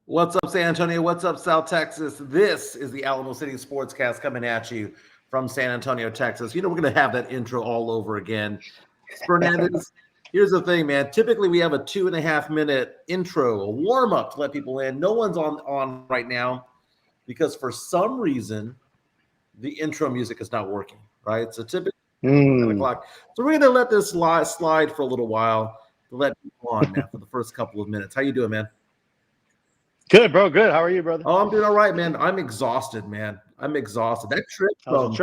What's up, San Antonio? What's up, South Texas? This is the Alamo City Sportscast coming at you from San Antonio, Texas. You know, we're going to have that intro all over again. Fernandez, here's the thing, man. Typically, we have a 2.5-minute intro, a warm-up to let people in. No one's on right now because for some reason, the intro music is not working, right? So typically, 10 o'clock. So we're going to let this slide for a little while to let people on now for the first couple of minutes. How you doing, man? Good, bro. Good. How are you, brother? Oh, I'm doing all right, man. I'm exhausted, man. I'm exhausted. That trip from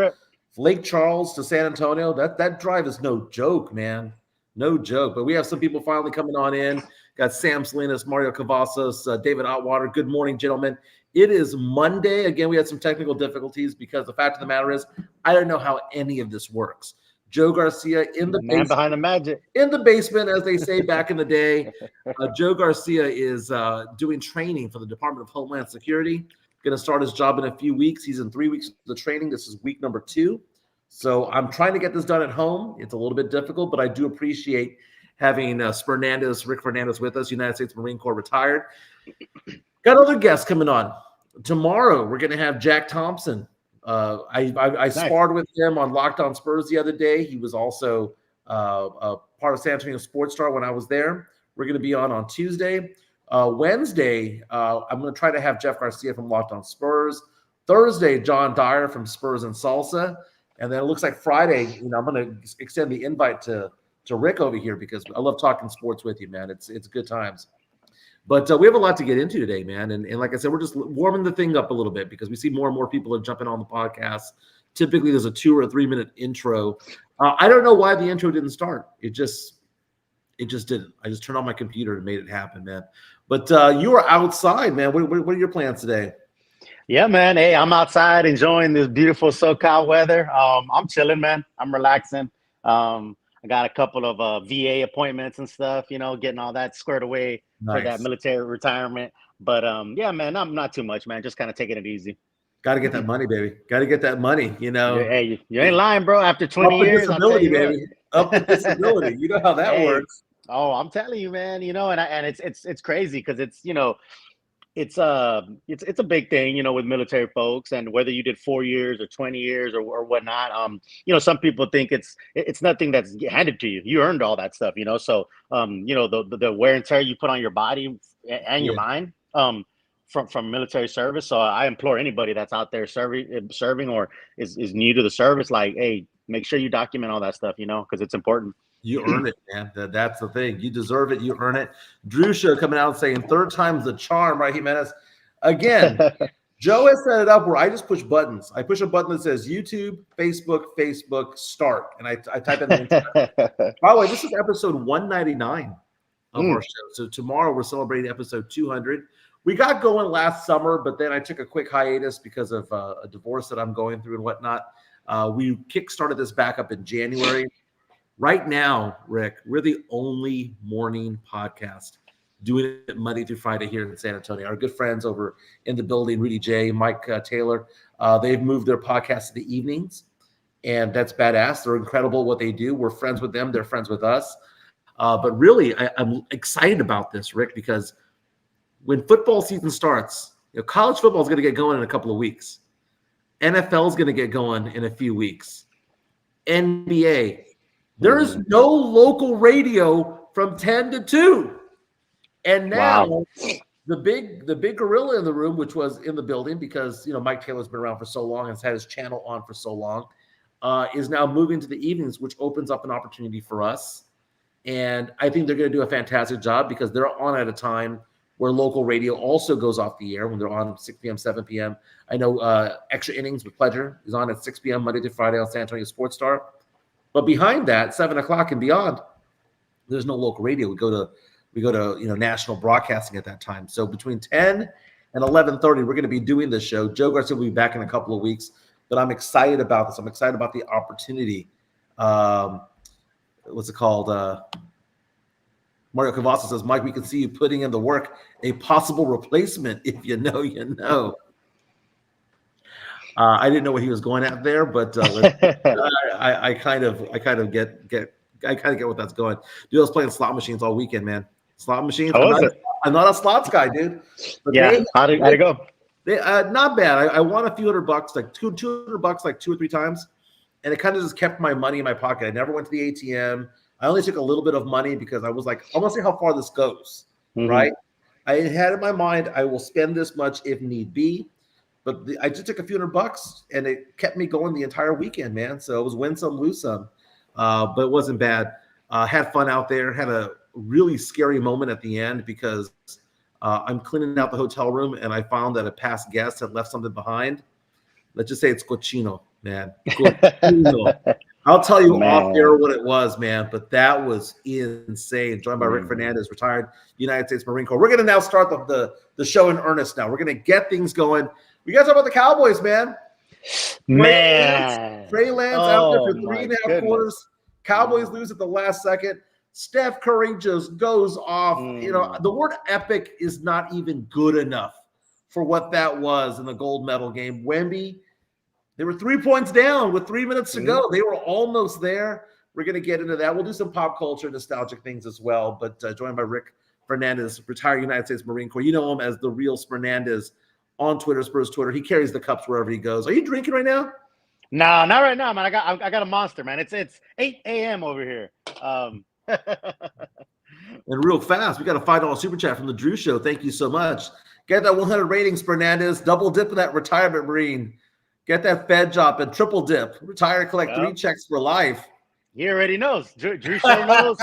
Lake Charles to San Antonio, that drive is no joke, man. No joke. But we have some people finally coming on in. Got Sam Salinas, Mario Cavazos, David Otwater. Good morning, gentlemen. It is Monday. Again, we had some technical difficulties because the fact of the matter is I don't know how any of this works. Joe Garcia in the man behind the magic. In the basement, as they say back in the day. Joe Garcia is doing training for the Department of Homeland Security. Going to start his job in a few weeks. He's in 3 weeks of the training. This is week number 2. So I'm trying to get this done at home. It's a little bit difficult, but I do appreciate having Rick Fernandez with us, United States Marine Corps retired. Got other guests coming on. Tomorrow, we're going to have Jack Thompson. I sparred with him on Locked On Spurs the other day. He was also a part of San Antonio Sports Star when I was there. We're going to be on Tuesday. Wednesday, I'm going to try to have Jeff Garcia from Locked On Spurs. Thursday, John Dyer from Spurs and Salsa. And then it looks like Friday, I'm going to extend the invite to Rick over here because I love talking sports with you, man. It's good times. But we have a lot to get into today, man. And like I said, we're just warming the thing up a little bit because we see more and more people are jumping on the podcast. Typically, there's a 2 or 3 minute intro. I don't know why the intro didn't start. It just didn't. I just turned on my computer and made it happen, man. But you are outside, man. What are your plans today? Yeah, man. Hey, I'm outside enjoying this beautiful SoCal weather. I'm chilling, man. I'm relaxing. I got a couple of VA appointments and stuff, getting all that squared away for that military retirement. But yeah, man, not too much, man. Just kind of taking it easy. Got to get that money, baby. Got to get that money, Hey, you ain't lying, bro. After 20 years, disability, baby. Up with disability. You know how that works. Oh, I'm telling you, man. And it's crazy because it's a big thing, with military folks, and whether you did 4 years or 20 years or whatnot. Some people think it's nothing that's handed to you. You earned all that stuff, So, the wear and tear you put on your body and your mind, from military service. So I implore anybody that's out there serving or is new to the service, like, hey, make sure you document all that stuff, because it's important. You earn it, man. That's the thing. You deserve it. You earn it. Drew Show coming out saying 3rd time's the charm, right, Jimenez? Again, Joe has set it up where I just push buttons. I push a button that says YouTube, Facebook, start. And I type in the intro. By the way, this is episode 199 of our show. So tomorrow we're celebrating episode 200. We got going last summer, but then I took a quick hiatus because of a divorce that I'm going through and whatnot. We kickstarted this back up in January. Right now, Rick, we're the only morning podcast doing it Monday through Friday here in San Antonio. Our good friends over in the building, Rudy J, Mike Taylor, they've moved their podcast to the evenings, and that's badass. They're incredible at what they do. We're friends with them. They're friends with us. But really, I'm excited about this, Rick, because when football season starts, college football is going to get going in a couple of weeks. NFL is going to get going in a few weeks. NBA. There is no local radio from 10 to 2. And now the big gorilla in the room, which was in the building because, Mike Taylor's been around for so long and has had his channel on for so long, is now moving to the evenings, which opens up an opportunity for us. And I think they're going to do a fantastic job because they're on at a time where local radio also goes off the air when they're on 6 p.m., 7 p.m. I know Extra Innings with Pleasure is on at 6 p.m. Monday to Friday on San Antonio Sports Star. But behind that, 7 o'clock and beyond, there's no local radio. We go to national broadcasting at that time. So between 10 and 11:30, we're going to be doing this show. Joe Garcia will be back in a couple of weeks, but I'm excited about this. I'm excited about the opportunity. What's it called? Mario Cavazos says, Mike, we can see you putting in the work. A possible replacement, if you know, you know. I didn't know what he was going at there, but I kind of get what that's going. Dude, I was playing slot machines all weekend, man. Slot machines. How was it? I'm not a slots guy, dude. But Yeah, how'd it go? They not bad. I won a few $100, like $200, like 2 or 3 times, and it kind of just kept my money in my pocket. I never went to the ATM. I only took a little bit of money because I was like, I want to see how far this goes, right? I had in my mind, I will spend this much if need be, but I just took a few $100, and it kept me going the entire weekend, man. So it was win some, lose some, but it wasn't bad. Had fun out there. Had a really scary moment at the end because I'm cleaning out the hotel room, and I found that a past guest had left something behind. Let's just say it's cochino, man. Cochino. I'll tell you off air what it was, man, but that was insane. Joined by Rick Fernandez, retired United States Marine Corps. We're going to now start the show in earnest now. We're going to get things going. We got to talk about the Cowboys, man. Trey Lance out there for 3.5 quarters. Cowboys lose at the last second. Steph Curry just goes off. You know, the word epic is not even good enough for what that was in the gold medal game. Wemby, they were 3 points down with 3 minutes to go. They were almost there. We're going to get into that. We'll do some pop culture, nostalgic things as well. But joined by Rick Fernandez, retired United States Marine Corps. You know him as the real Fernandez on Twitter, Spurs Twitter. He carries the cups wherever he goes. Are you drinking right now? No, not right now, man. I got a monster, man. It's 8 a.m. over here. And real fast, we got a $5 super chat from the Drew Show. Thank you so much. Get that 100 ratings, Fernandez. Double dip in that retirement Marine. Get that Fed job and triple dip. Retire, collect 3 checks for life. He already knows. Drew Show knows.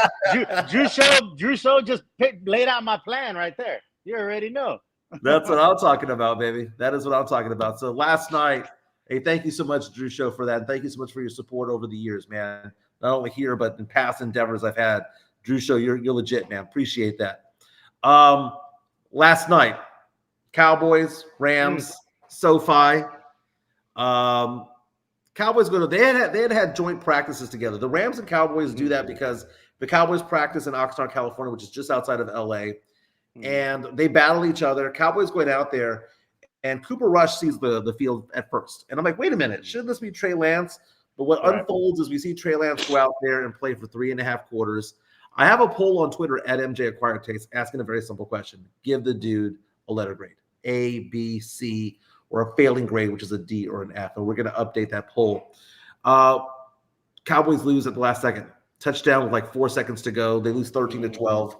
Drew Show just laid out my plan right there. You already know. That's what I'm talking about, baby. That is what I'm talking about. So last night, hey, thank you so much, Drew Show, for that. And thank you so much for your support over the years, man. Not only here, but in past endeavors I've had. Drew Show, you're legit, man. Appreciate that. Last night, Cowboys, Rams, SoFi. Cowboys they had joint practices together. The Rams and Cowboys do that because the Cowboys practice in Oxnard, California, which is just outside of LA, and they battle each other. Cowboys going out there, and Cooper Rush sees the field at first, and I'm like, wait a minute, shouldn't this be Trey Lance? But what unfolds is we see Trey Lance go out there and play for 3.5 quarters. I have a poll on Twitter at MJ Acquired Taste asking a very simple question: give the dude a letter grade, A, B, C, or a failing grade, which is a D or an F. And we're going to update that poll. Cowboys lose at the last second. Touchdown with like 4 seconds to go. They lose 13-12.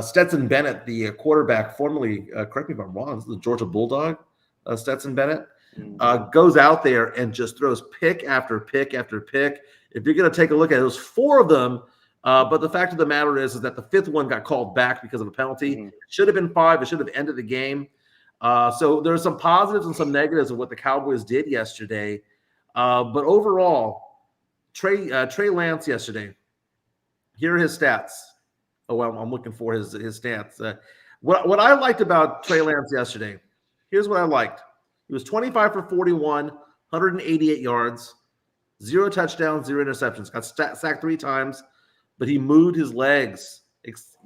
Stetson Bennett, the quarterback, formerly, correct me if I'm wrong, this is the Georgia Bulldog, Stetson Bennett, goes out there and just throws pick after pick after pick. If you're going to take a look at it, there's 4 of them. But the fact of the matter is that the 5th one got called back because of a penalty. It should have been 5. It should have ended the game. So there's some positives and some negatives of what the Cowboys did yesterday. But overall, Trey Lance yesterday, here are his stats. Oh, well, I'm looking for his stats. What I liked about Trey Lance yesterday, here's what I liked. He was 25 for 41, 188 yards, 0 touchdowns, 0 interceptions. Got sacked 3 times, but he moved his legs.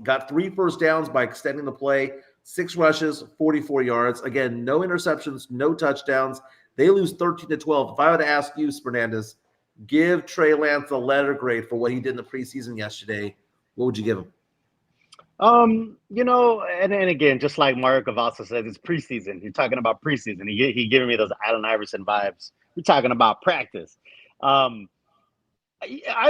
Got 3 first downs by extending the play. 6 rushes, 44 yards. Again, no interceptions, no touchdowns. They lose 13-12. If I were to ask you, Fernandez, give Trey Lance a letter grade for what he did in the preseason yesterday, what would you give him? You know, and again, just like Mario Cavazza says, it's preseason. You're talking about preseason. He giving me those Allen Iverson vibes. We're talking about practice. I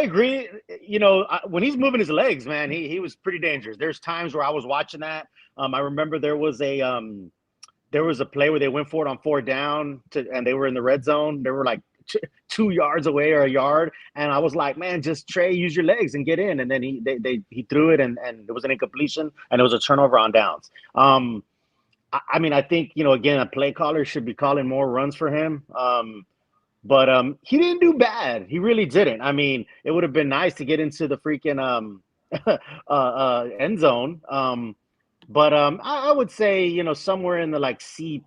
agree. You know, when he's moving his legs, man, he was pretty dangerous. There's times where I was watching that. I remember there was a play where they went for it on 4th down and they were in the red zone. They were like 2 yards away or a yard, and I was like, man, just Trey, use your legs and get in. And then he threw it, and there was an incompletion, and it was a turnover on downs. I mean, I think, you know, again, a play caller should be calling more runs for him. But he didn't do bad. He really didn't. I mean, it would have been nice to get into the freaking end zone. But I would say, you know, somewhere in the like C+,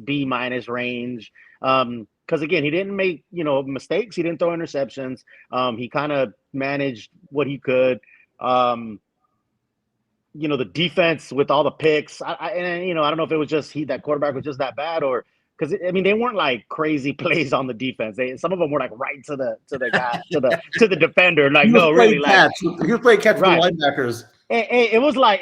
B- range. Because again, he didn't make, you know, mistakes. He didn't throw interceptions. He kind of managed what he could. You know, the defense with all the picks. And you know, I don't know if it was just that quarterback was just that bad, or because I mean, they weren't like crazy plays on the defense. Some of them were like right to the guy to the defender. Like, no, really, like he was playing catch for the linebackers. it was like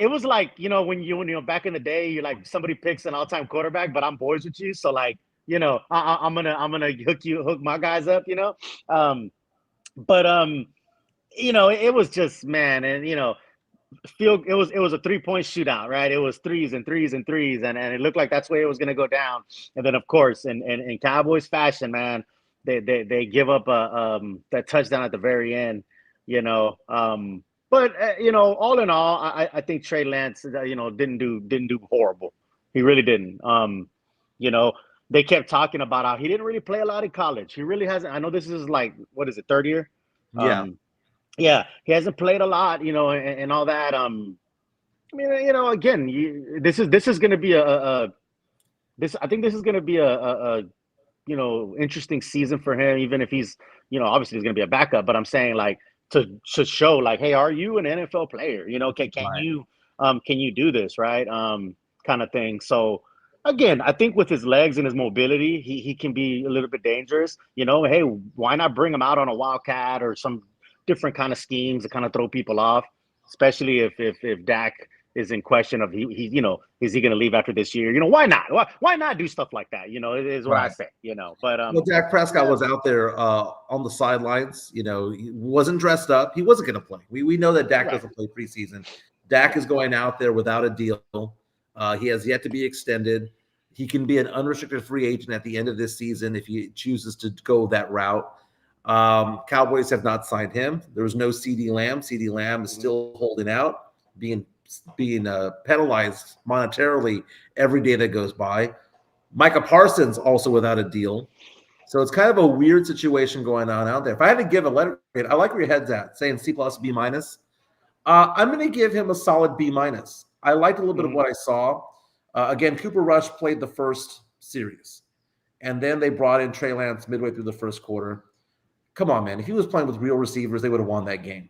when you back in the day, you like somebody picks an all-time quarterback, but I'm boys with you, so like I'm gonna hook my guys up, but it was just, man, and it was a 3-point shootout, right? It was threes and threes and threes, and it looked like that's where it was going to go down. And then, of course, in Cowboys fashion, man, they give up that touchdown at the very end, you know. But all in all, I think Trey Lance, didn't do horrible. He really didn't. You know, they kept talking about how he didn't really play a lot in college. He really hasn't. I know this is like, what is it, third year? Yeah. Yeah, he hasn't played a lot, and all that. I mean, again, this is going to be I think this is going to be a interesting season for him, even if he's, obviously he's going to be a backup. But I'm saying, like, to show, like, hey, are you an NFL player? Can you do this, right? Kind of thing. So again, I think with his legs and his mobility, he can be a little bit dangerous. Hey, why not bring him out on a wildcat or some different kind of schemes to kind of throw people off, especially if Dak is in question of is he going to leave after this year? Why not? Why not do stuff like that? It is what I say. But well, Dak Prescott was out there on the sidelines. He wasn't dressed up. He wasn't going to play. We know that Dak doesn't play preseason. Dak is going out there without a deal. He has yet to be extended. He can be an unrestricted free agent at the end of this season if he chooses to go that route. Cowboys have not signed him. There was no CD Lamb. CD Lamb is still holding out, being penalized monetarily every day that goes by. Micah Parsons also without a deal. So it's kind of a weird situation going on out there. If I had to give a letter grade, I like where your head's at, saying C+, B-. I'm going to give him a solid B-. I liked a little bit of what I saw. Again, Cooper Rush played the first series, and then they brought in Trey Lance midway through the first quarter. Come on, man. If he was playing with real receivers, they would have won that game.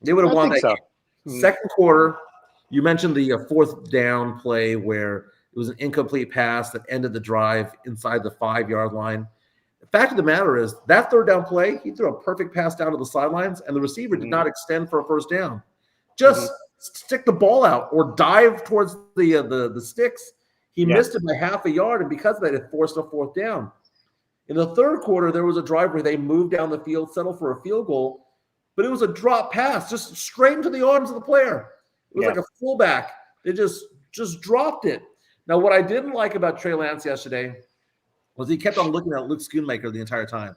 They would have won that game. Second quarter, you mentioned the fourth down play where it was an incomplete pass that ended the drive inside the 5-yard line. The fact of the matter is that third down play, he threw a perfect pass down to the sidelines, and the receiver did not extend for a first down. Just stick the ball out or dive towards the sticks. He missed it by half a yard, and because of that, it forced a fourth down. In the third quarter, there was a drive where they moved down the field, settled for a field goal, but it was a drop pass, just straight into the arms of the player. It was like a fullback. They just dropped it. Now, what I didn't like about Trey Lance yesterday was he kept on looking at Luke Schoonmaker the entire time.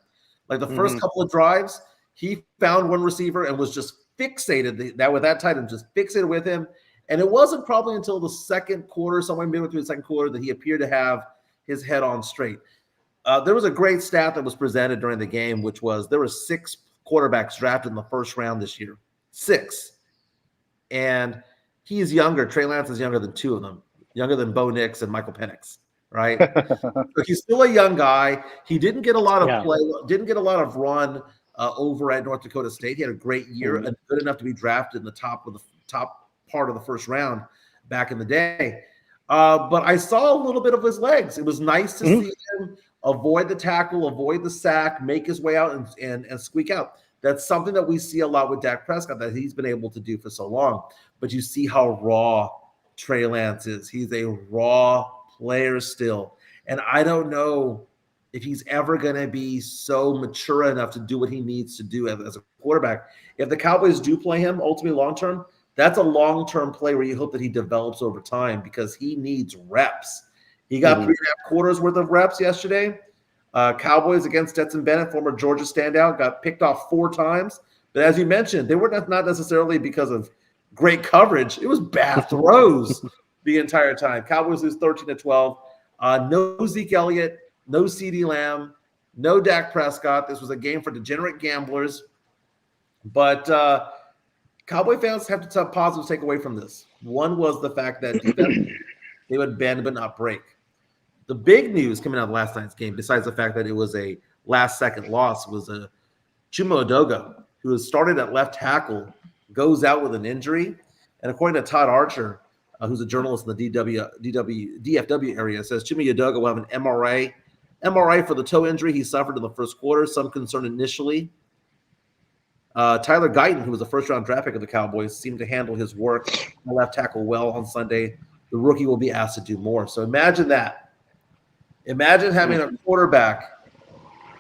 Like the first couple of drives, he found one receiver and was just fixated. With that tight end, just fixated with him. And it wasn't probably until the second quarter, somewhere midway through the second quarter, that he appeared to have his head on straight. There was a great stat that was presented during the game, which was there were 6 quarterbacks drafted in the first round this year. 6. And he's younger. Trey Lance is younger than 2 of them, younger than Bo Nix and Michael Penix, right? So he's still a young guy. He didn't get a lot of play, didn't get a lot of run over at North Dakota State. He had a great year and good enough to be drafted in the top part of the first round back in the day. But I saw a little bit of his legs. It was nice to see him avoid the tackle, avoid the sack, make his way out and squeak out. That's something that we see a lot with Dak Prescott that he's been able to do for so long. But you see how raw Trey Lance is. He's a raw player still. And I don't know if he's ever going to be so mature enough to do what he needs to do as a quarterback. If the Cowboys do play him ultimately long-term, that's a long-term play where you hope that he develops over time because he needs reps. He got 3.5 quarters worth of reps yesterday. Cowboys against Stetson Bennett, former Georgia standout, got picked off 4 times. But as you mentioned, they were not necessarily because of great coverage. It was bad throws the entire time. Cowboys lose 13-12. No Zeke Elliott, no CeeDee Lamb, no Dak Prescott. This was a game for degenerate gamblers. But Cowboy fans have to have positives to take away from this. One was the fact that they would bend but not break. The big news coming out of last night's game, besides the fact that it was a last-second loss, was a Chuma Edoga, who has started at left tackle, goes out with an injury. And according to Todd Archer, who's a journalist in the DFW area, says Chuma Edoga will have an MRI for the toe injury he suffered in the first quarter. Some concern initially. Tyler Guyton, who was a first-round draft pick of the Cowboys, seemed to handle his work on left tackle well on Sunday. The rookie will be asked to do more. So imagine that. Imagine having a quarterback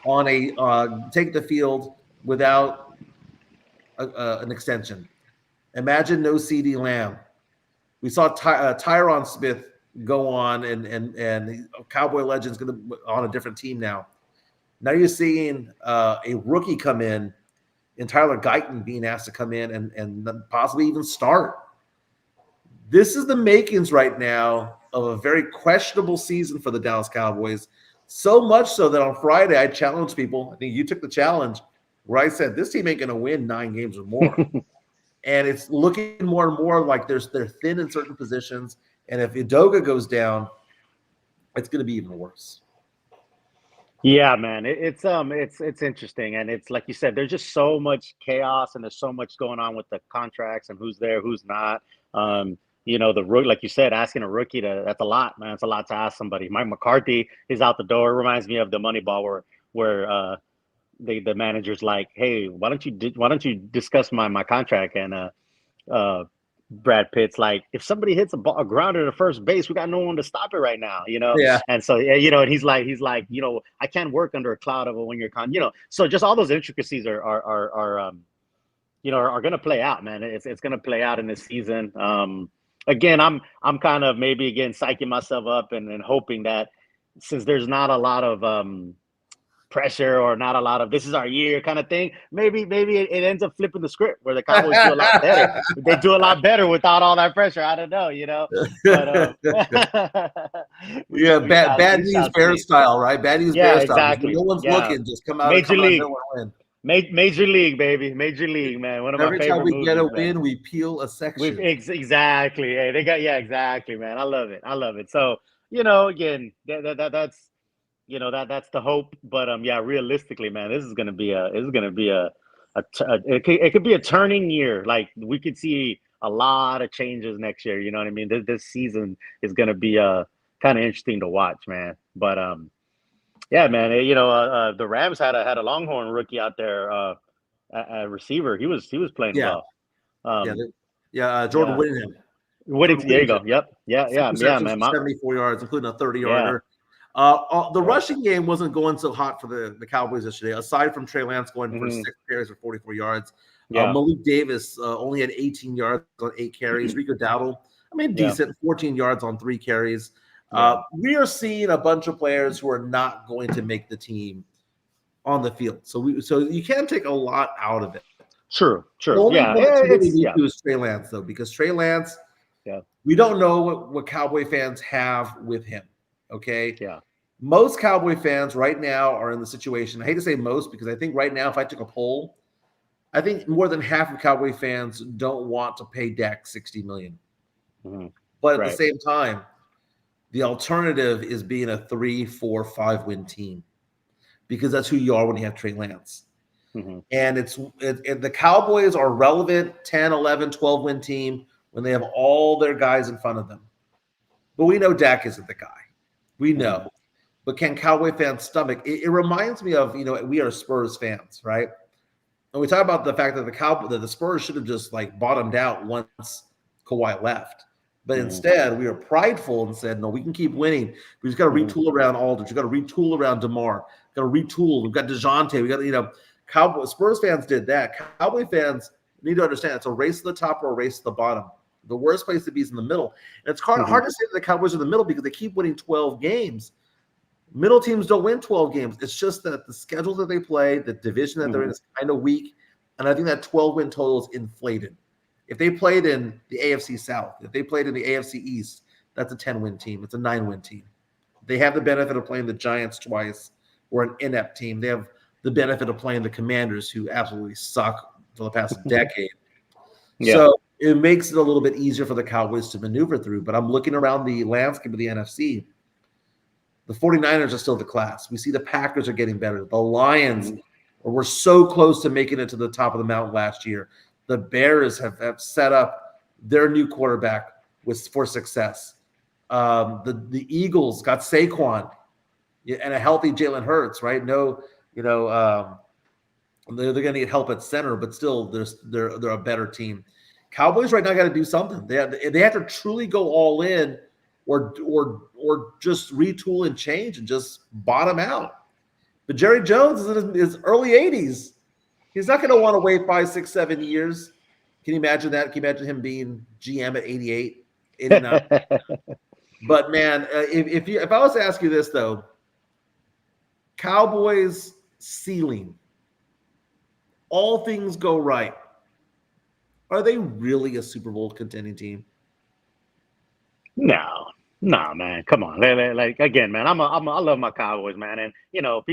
on take the field without an extension. Imagine no CD Lamb. We saw Tyron Smith go on, and Cowboy Legend's going to on a different team now. Now you're seeing a rookie come in, and Tyler Guyton being asked to come in and possibly even start. This is the makings right now of a very questionable season for the Dallas Cowboys. So much so that on Friday I challenged people. I think you took the challenge where I said this team ain't going to win 9 games or more. And it's looking more and more like they're thin in certain positions. And if Udoka goes down, it's going to be even worse. Yeah, man, it's interesting, and it's like you said, there's just so much chaos, and there's so much going on with the contracts and who's there, who's not. The rookie, like you said, asking a rookie that's a lot, man. It's a lot to ask somebody. Mike McCarthy is out the door. It reminds me of the Moneyball where the manager's like, hey, why don't you discuss my contract? And Brad Pitt's like, if somebody hits a grounder to first base, we got no one to stop it right now, Yeah. And so and he's like, I can't work under a cloud of a 1-year so just all those intricacies are going to play out, man. It's going to play out in this season. Again, I'm kind of maybe again psyching myself up and hoping that since there's not a lot of pressure or not a lot of this is our year kind of thing, maybe it ends up flipping the script where the Cowboys do a lot better. They do a lot better without all that pressure. I don't know, But, bad news bear style, right? Bad news bear style. Exactly. No one's looking. Just come out. Major league. Win. Major league, baby. Major league, man. One of Every my favorite movies. Every time we movies, get a man. win, we peel a section. Exactly. Hey, exactly, man. I love it. So, again, that's that's the hope. But realistically, man, this is gonna be it could be a turning year. Like we could see a lot of changes next year. You know what I mean? This season is gonna be kind of interesting to watch, man. But yeah, man. The Rams had a Longhorn rookie out there, a receiver. He was playing well. Jordan Whittingham. There you go. Yep. Yeah, man. 74 yards, including a 30-yarder. The rushing game wasn't going so hot for the Cowboys yesterday, aside from Trey Lance going for 6 carries for 44 yards. Malik Davis only had 18 yards on 8 carries. Rico Dowdle, decent, 14 yards on 3 carries. We are seeing a bunch of players who are not going to make the team on the field. So you can't take a lot out of it. True. The only one that really need to do is Trey Lance, though, because Trey Lance, we don't know what Cowboy fans have with him. Okay. Yeah. Most Cowboy fans right now are in the situation. I hate to say most because I think right now, if I took a poll, I think more than half of Cowboy fans don't want to pay Dak $60 million. But at the same time, the alternative is being a 3, 4, 5 win team because that's who you are when you have Trey Lance. And the Cowboys are relevant 10, 11, 12 win team when they have all their guys in front of them. But we know Dak isn't the guy. We know. But can Cowboy fans stomach? It reminds me of, we are Spurs fans, right? And we talk about the fact that the Spurs should have just like bottomed out once Kawhi left. But instead, we are prideful and said, no, we can keep winning. We just got to retool around Aldridge. We got to retool around DeMar. Got to retool. We've got DeJounte. We got, Cowboy Spurs fans did that. Cowboy fans need to understand it's a race to the top or a race to the bottom. The worst place to be is in the middle. And it's hard to say that the Cowboys are in the middle because they keep winning 12 games. Middle teams don't win 12 games. It's just that the schedule that they play, the division that they're in is kind of weak. And I think that 12-win total is inflated. If they played in the AFC South, if they played in the AFC East, that's a 10-win team. It's a 9-win team. They have the benefit of playing the Giants twice or an inept team. They have the benefit of playing the Commanders, who absolutely suck for the past decade. So it makes it a little bit easier for the Cowboys to maneuver through. But I'm looking around the landscape of the NFC. The 49ers are still the class. We see the Packers are getting better. The Lions were so close to making it to the top of the mountain last year. The Bears have set up their new quarterback for success. The Eagles got Saquon and a healthy Jalen Hurts, right? No, They're going to get help at center, but still, they're a better team. Cowboys right now got to do something. They have to truly go all in, or just retool and change and just bottom out. But Jerry Jones is in his early 80s. He's not going to want to wait 5, 6, 7 years. Can you imagine that? Can you imagine him being GM at 88, 89? But man, if I was to ask you this though, Cowboys ceiling, all things go right, are they really a Super Bowl contending team? No, man. Come on. Like again, man. I love my Cowboys, man. And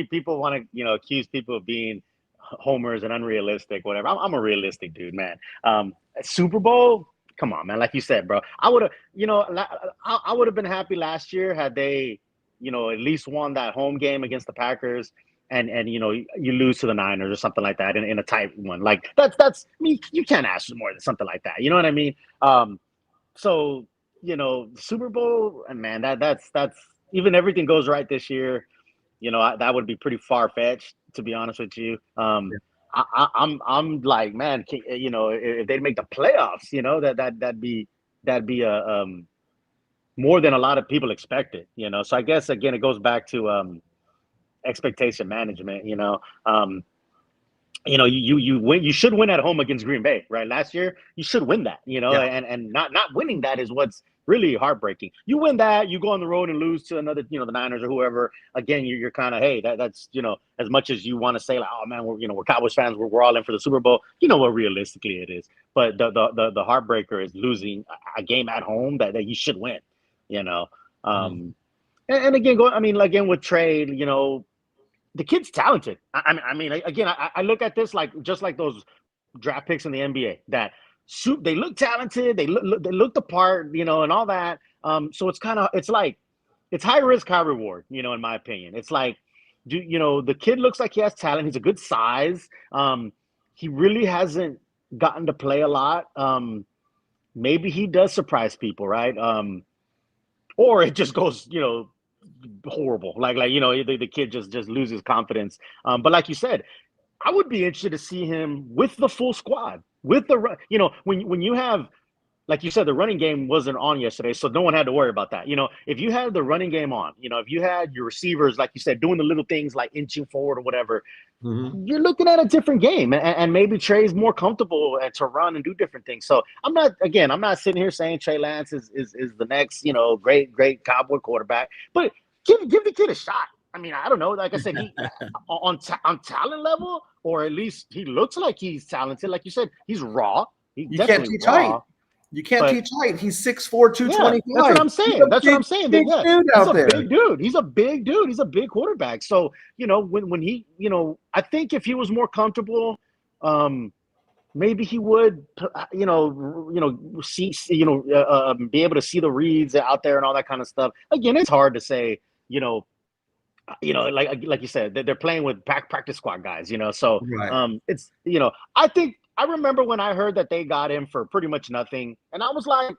people want to accuse people of being homers and unrealistic, whatever. I'm a realistic dude, man. Super Bowl. Come on, man. Like you said, bro. I would have, I would have been happy last year had they, at least won that home game against the Packers. And you lose to the Niners or something like that in a tight one. Like that's I mean, you can't ask for more than something like that. You know what I mean? So Super Bowl, and man, that's even everything goes right this year. That would be pretty far fetched, to be honest with you. I'm like, man, if they'd make the playoffs, that'd be a more than a lot of people expected. So I guess again it goes back to expectation management. You win. You should win at home against Green Bay, right? Last year, you should win that. And not winning that is what's really heartbreaking. You win that, you go on the road and lose to another, the Niners or whoever. Again, you're kind of, hey, that's as much as you want to say like, oh man, we're Cowboys fans, we're all in for the Super Bowl. What realistically it is. But the heartbreaker is losing a game at home that you should win. And again, again with Trey, the kid's talented. I mean, again, I look at this like just like those draft picks in the NBA that they look talented, they look the part, and all that. So it's high risk, high reward, in my opinion. It's like, the kid looks like he has talent. He's a good size. He really hasn't gotten to play a lot. Maybe he does surprise people, right? Or it just goes, horrible. Like the kid just loses confidence. But like you said, I would be interested to see him with the full squad, with the when you have, like you said, the running game wasn't on yesterday, so no one had to worry about that. If you had the running game on, if you had your receivers, like you said, doing the little things like inching forward or whatever, you're looking at a different game, and maybe Trey's more comfortable to run and do different things. So I'm not sitting here saying Trey Lance is the next great Cowboy quarterback, but give the kid a shot. I mean, I don't know. Like I said, he on talent level, or at least he looks like he's talented. Like you said, he's raw. You can't teach height. You can't teach height. He's 6'4", 225. Yeah, that's what I'm saying. That's what I'm saying. Big dude out there. Big dude. He's a big dude. He's a big quarterback. So, when he, I think if he was more comfortable, maybe he would, see, be able to see the reads out there and all that kind of stuff. Again, it's hard to say, like you said, they're playing with practice squad guys, so right. It's, I remember when I heard that they got him for pretty much nothing, and I was like,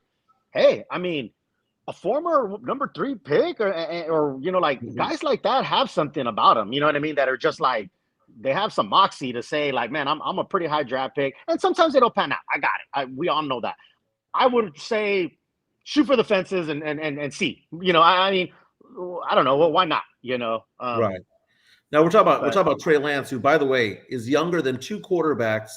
hey, I mean, a former number 3 pick or guys like that have something about them, you know what I mean, that are just like, they have some moxie to say like, man, I'm a pretty high draft pick, and sometimes they don't pan out. I got it. We all know that. I would say shoot for the fences and see, I mean, I don't know. Well, why not? Right. Now we're talking about Trey Lance, who, by the way, is younger than 2 quarterbacks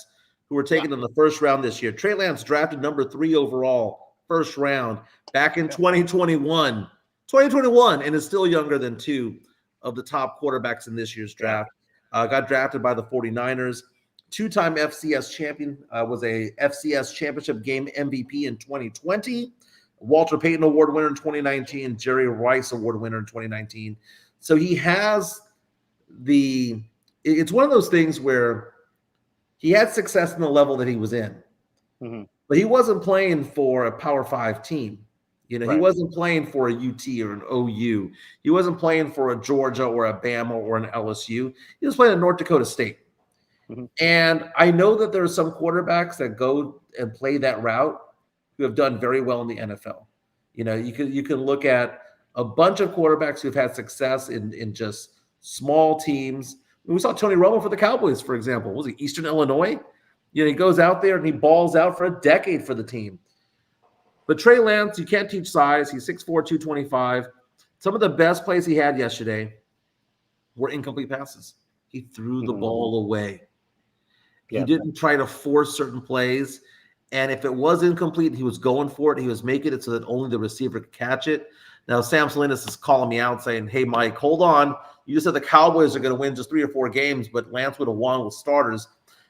who were taken in the first round this year. Trey Lance drafted number 3 overall, first round, back in 2021, and is still younger than 2 of the top quarterbacks in this year's draft. Got drafted by the 49ers. 2-time FCS champion, was a FCS championship game MVP in 2020. Walter Payton Award winner in 2019, Jerry Rice Award winner in 2019. So he has it's one of those things where he had success in the level that he was in, but he wasn't playing for a Power 5 team. Right. He wasn't playing for a UT or an OU. He wasn't playing for a Georgia or a Bama or an LSU. He was playing at North Dakota State. And I know that there are some quarterbacks that go and play that route who have done very well in the NFL. You can look at a bunch of quarterbacks who've had success in just small teams We saw Tony Romo for the Cowboys, for example. Was he Eastern Illinois? He goes out there and he balls out for a decade for the team. But Trey Lance, you can't teach size. He's 6'4", 225. Some of the best plays he had yesterday were incomplete passes. He threw the ball away. He didn't try to force certain plays. And if it was incomplete, he was going for it. He was making it so that only the receiver could catch it. Now, Sam Salinas is calling me out saying, hey, Mike, hold on. You just said the Cowboys are going to win just 3 or 4 games, but Lance would have won with starters.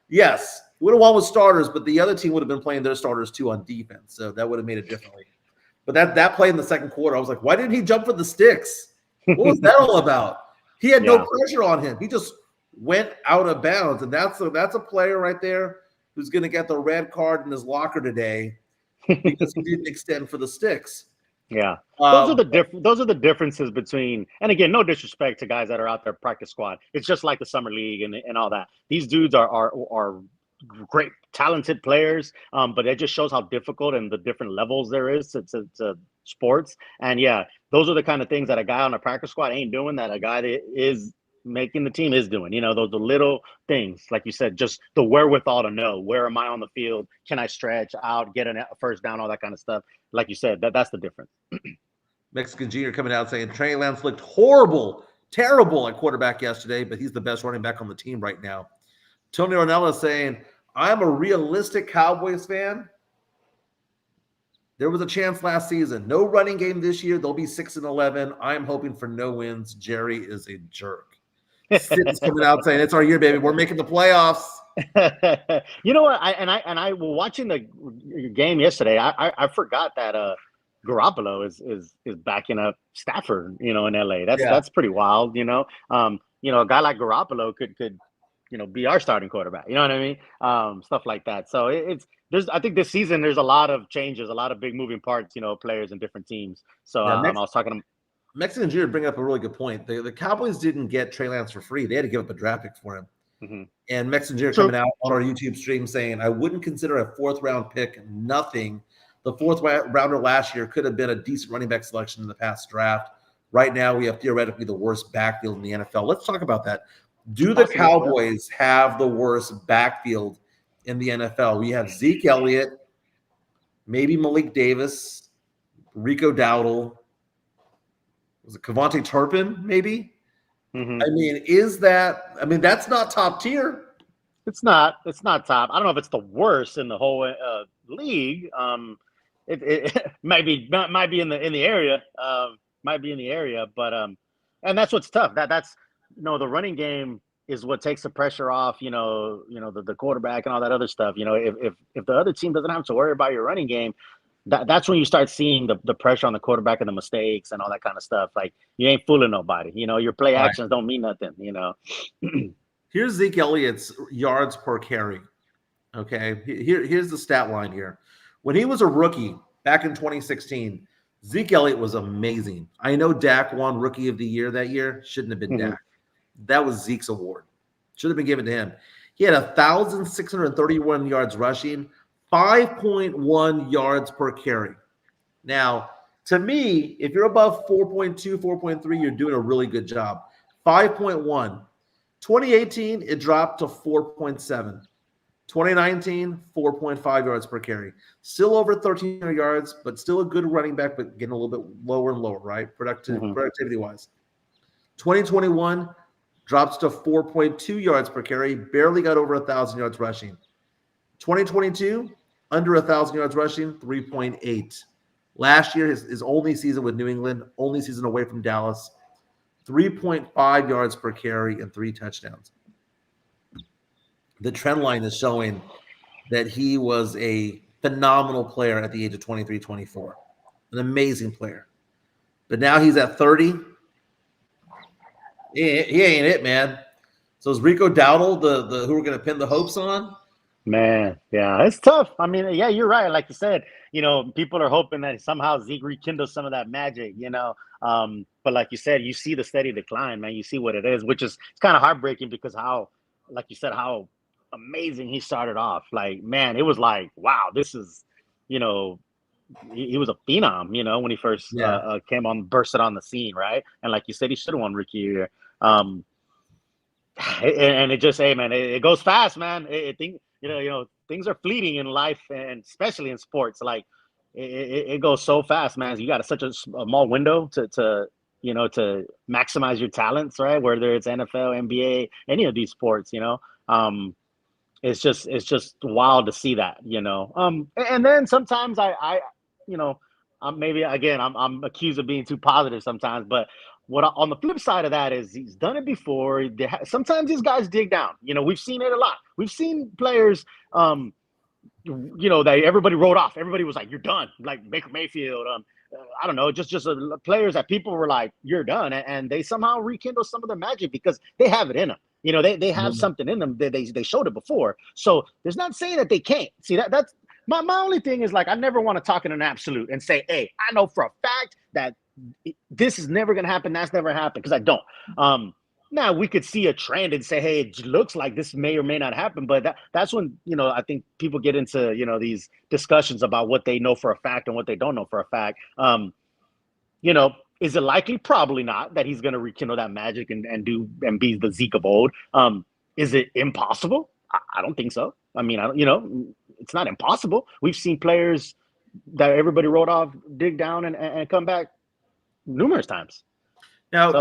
Yes, he would have won with starters, but the other team would have been playing their starters too on defense. So that would have made it differently. But that play in the second quarter, I was like, why didn't he jump for the sticks? What was that all about? He had no pressure on him. He just went out of bounds. And that's a player right there who's going to get the red card in his locker today because he didn't extend for the sticks. Yeah, those are the differences between, and again, no disrespect to guys that are out there practice squad. It's just like the summer league and all that. These dudes are great, talented players, but it just shows how difficult and the different levels there is to sports. And yeah, those are the kind of things that a guy on a practice squad ain't doing that a guy that is making the team is doing. Those the little things, like you said, just the wherewithal to know where am I on the field, can I stretch out, get a first down, all that kind of stuff. Like you said, that's the difference. Mexican Junior coming out saying Trey Lance looked terrible at quarterback yesterday, but he's the best running back on the team right now. Tony Ornella saying, I'm a realistic Cowboys fan. There was a chance last season. No running game this year. They'll be 6-11. I'm hoping for no wins. Jerry is a jerk. Sid's coming out saying, it's our year, baby. We're making the playoffs. You know what? I was watching the game yesterday. I forgot that Garoppolo is backing up Stafford, in LA. That's pretty wild, a guy like Garoppolo could be our starting quarterback. You know what I mean? Stuff like that. So I think this season there's a lot of changes, a lot of big moving parts, players and different teams. So I was talking to Mexican Junior bring up a really good point. The Cowboys didn't get Trey Lance for free. They had to give up a draft pick for him. Mm-hmm. And Mexican Junior coming out on our YouTube stream saying, I wouldn't consider a 4th round pick nothing. The 4th rounder last year could have been a decent running back selection in the past draft. Right now, we have theoretically the worst backfield in the NFL. Let's talk about that. Do the Cowboys have the worst backfield in the NFL? We have Zeke Elliott, maybe Malik Davis, Rico Dowdle. Was it Kevontae Turpin, maybe? Mm-hmm. That's not top tier. It's not top. I don't know if it's the worst in the whole league. It might be in the area. But and that's what's tough. That's the running game is what takes the pressure off. The quarterback and all that other stuff. If the other team doesn't have to worry about your running game, that's when you start seeing the pressure on the quarterback and the mistakes and all that kind of stuff. Like, you ain't fooling nobody. Your play actions don't mean nothing. Here's Zeke Elliott's yards per carry. Okay, here's the stat line here. When he was a rookie back in 2016, Zeke Elliott was amazing. I know Dak won Rookie of the Year that year. Shouldn't have been Dak. That was Zeke's award. Should have been given to him. He had 1,631 yards rushing, 5.1 yards per carry. Now, to me, if you're above 4.2, 4.3, you're doing a really good job. 5.1. 2018, it dropped to 4.7. 2019, 4.5 yards per carry. Still over 1,300 yards, but still a good running back, but getting a little bit lower and lower, right? Productivity-wise. 2021 drops to 4.2 yards per carry, barely got over 1,000 yards rushing. 2022, under 1,000 yards rushing, 3.8. Last year, his only season with New England, only season away from Dallas, 3.5 yards per carry and 3 touchdowns. The trend line is showing that he was a phenomenal player at the age of 23, 24. An amazing player. But now he's at 30. He ain't it, man. So is Rico Dowdle the who we're going to pin the hopes on? Man, yeah, it's tough. Yeah, you're right. Like you said, people are hoping that somehow Zeke rekindles some of that magic, But like you said, you see the steady decline, man. You see what it is, which is it's kind of heartbreaking because how amazing he started off. Like, man, it was like, wow, this is, he was a phenom, when he first bursted on the scene, right? And like you said, he should have won Rookie of the Year. And it just, hey man, it goes fast, man. Things are fleeting in life, and especially in sports. Like it goes so fast, man. You got such a small window to maximize your talents, right? Whether it's NFL, NBA, any of these sports, it's just wild to see that, and then sometimes maybe again, I'm accused of being too positive sometimes, but on the flip side of that is he's done it before. Sometimes these guys dig down. We've seen it a lot. We've seen players, that everybody wrote off. Everybody was like, "You're done." Like Baker Mayfield. I don't know, just players that people were like, "You're done," and they somehow rekindle some of their magic because they have it in them. They have something in them. They showed it before. So there's not saying that they can't. See, that's my only thing is, like, I never want to talk in an absolute and say, "Hey, I know for a fact that this is never going to happen. That's never happened," because I don't. Now we could see a trend and say, "Hey, it looks like this may or may not happen," but that's when I think people get into these discussions about what they know for a fact and what they don't know for a fact. Is it likely? Probably not, that he's going to rekindle that magic and be the Zeke of old. Is it impossible? I don't think so. I mean, it's not impossible. We've seen players that everybody wrote off dig down and come back numerous times. Now,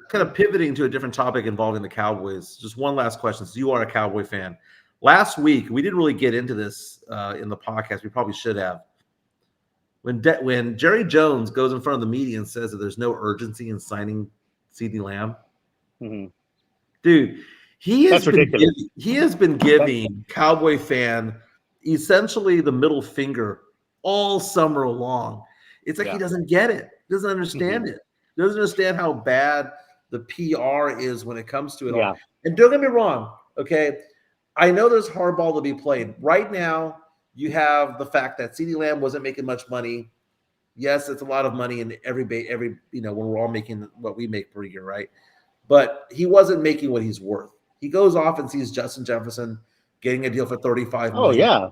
kind of pivoting to a different topic involving the Cowboys, just one last question. So you are a Cowboy fan. Last week, we didn't really get into this in the podcast. We probably should have. When Jerry Jones goes in front of the media and says that there's no urgency in signing CeeDee Lamb, dude, he has been giving Cowboy fan essentially the middle finger all summer long. It's like he doesn't get it, doesn't understand it, doesn't understand how bad the PR is when it comes to it all. And don't get me wrong, okay? I know there's hardball to be played. Right now, you have the fact that CeeDee Lamb wasn't making much money. Yes, it's a lot of money in every when we're all making what we make per year, right? But he wasn't making what he's worth. He goes off and sees Justin Jefferson getting a deal for $35 million. Oh, yeah.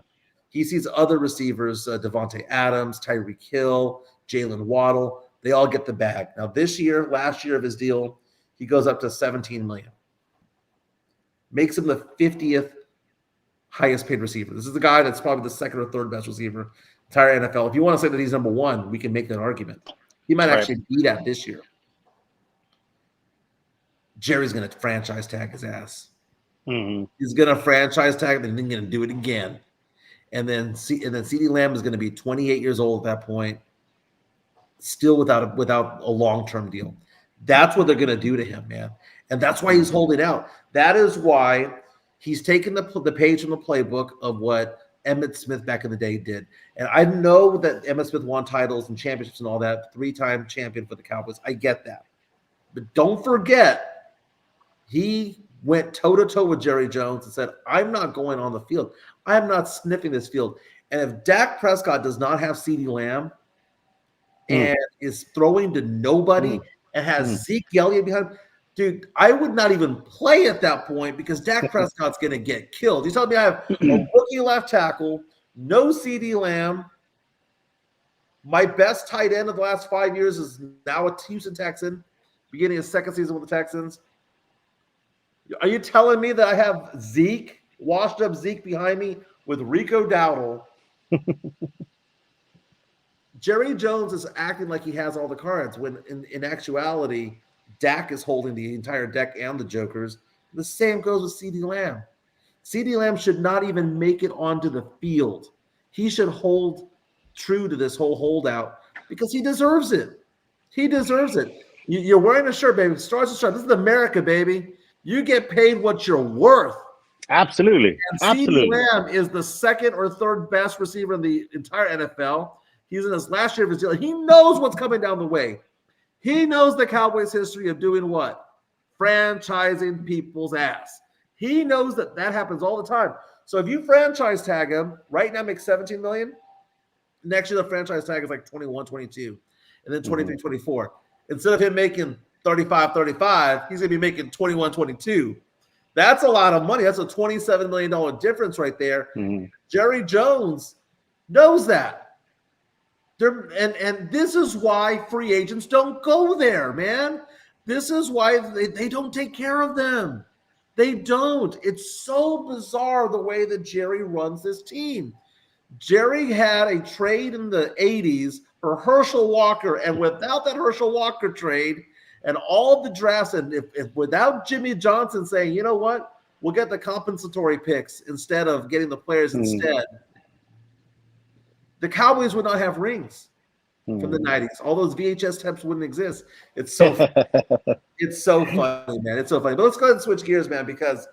He sees other receivers, Devontae Adams, Tyreek Hill, Jalen Waddle. They all get the bag. Now, last year of his deal, he goes up to $17 million. Makes him the 50th highest paid receiver. This is the guy that's probably the second or third best receiver entire NFL. If you want to say that he's number one, we can make that argument. He might actually be that this year. Jerry's going to franchise tag his ass. He's going to franchise tag and then going to do it again. And then CeeDee Lamb is going to be 28 years old at that point, still without a long-term deal. That's what they're going to do to him, man. And that's why he's holding out. That is why he's taken the page from the playbook of what Emmitt Smith back in the day did. And I know that Emmitt Smith won titles and championships and all that, 3-time champion for the Cowboys. I get that. But don't forget, he went toe-to-toe with Jerry Jones and said, "I'm not going on the field. I'm not sniffing this field." And if Dak Prescott does not have CeeDee Lamb and is throwing to nobody and has Zeke Elliott behind him, dude, I would not even play at that point because Dak Prescott's going to get killed. You tell me I have a rookie left tackle, no CeeDee Lamb. My best tight end of the last 5 years is now a Houston Texan, beginning his second season with the Texans. Are you telling me that I have Zeke, washed up Zeke behind me with Rico Dowdle? Jerry Jones is acting like he has all the cards when in actuality, Dak is holding the entire deck and the jokers. The same goes with CeeDee Lamb. CeeDee Lamb should not even make it onto the field. He should hold true to this whole holdout because he deserves it. He deserves it. You're wearing a shirt, baby. Stars and stripes. This is America, baby. You get paid what you're worth. Absolutely. And CeeDee Lamb is the second or third best receiver in the entire NFL. He's in his last year of his deal. He knows what's coming down the way. He knows the Cowboys' history of doing what? Franchising people's ass. He knows that happens all the time. So if you franchise tag him, right now makes $17 million. Next year the franchise tag is like 21, 22, and then 23, 24. Instead of him making 35, 35, he's going to be making 21, 22. That's a lot of money. That's a $27 million difference right there. Jerry Jones knows that. And this is why free agents don't go there, man. This is why they don't take care of them. They don't. It's so bizarre the way that Jerry runs this team. Jerry had a trade in the 80s for Herschel Walker, and without that Herschel Walker trade and all the drafts, and if without Jimmy Johnson saying, you know what, we'll get the compensatory picks instead of getting the players instead, the Cowboys would not have rings from the 90s. All those VHS tapes wouldn't exist. It's so it's so funny, man. It's so funny. But let's go ahead and switch gears, man, because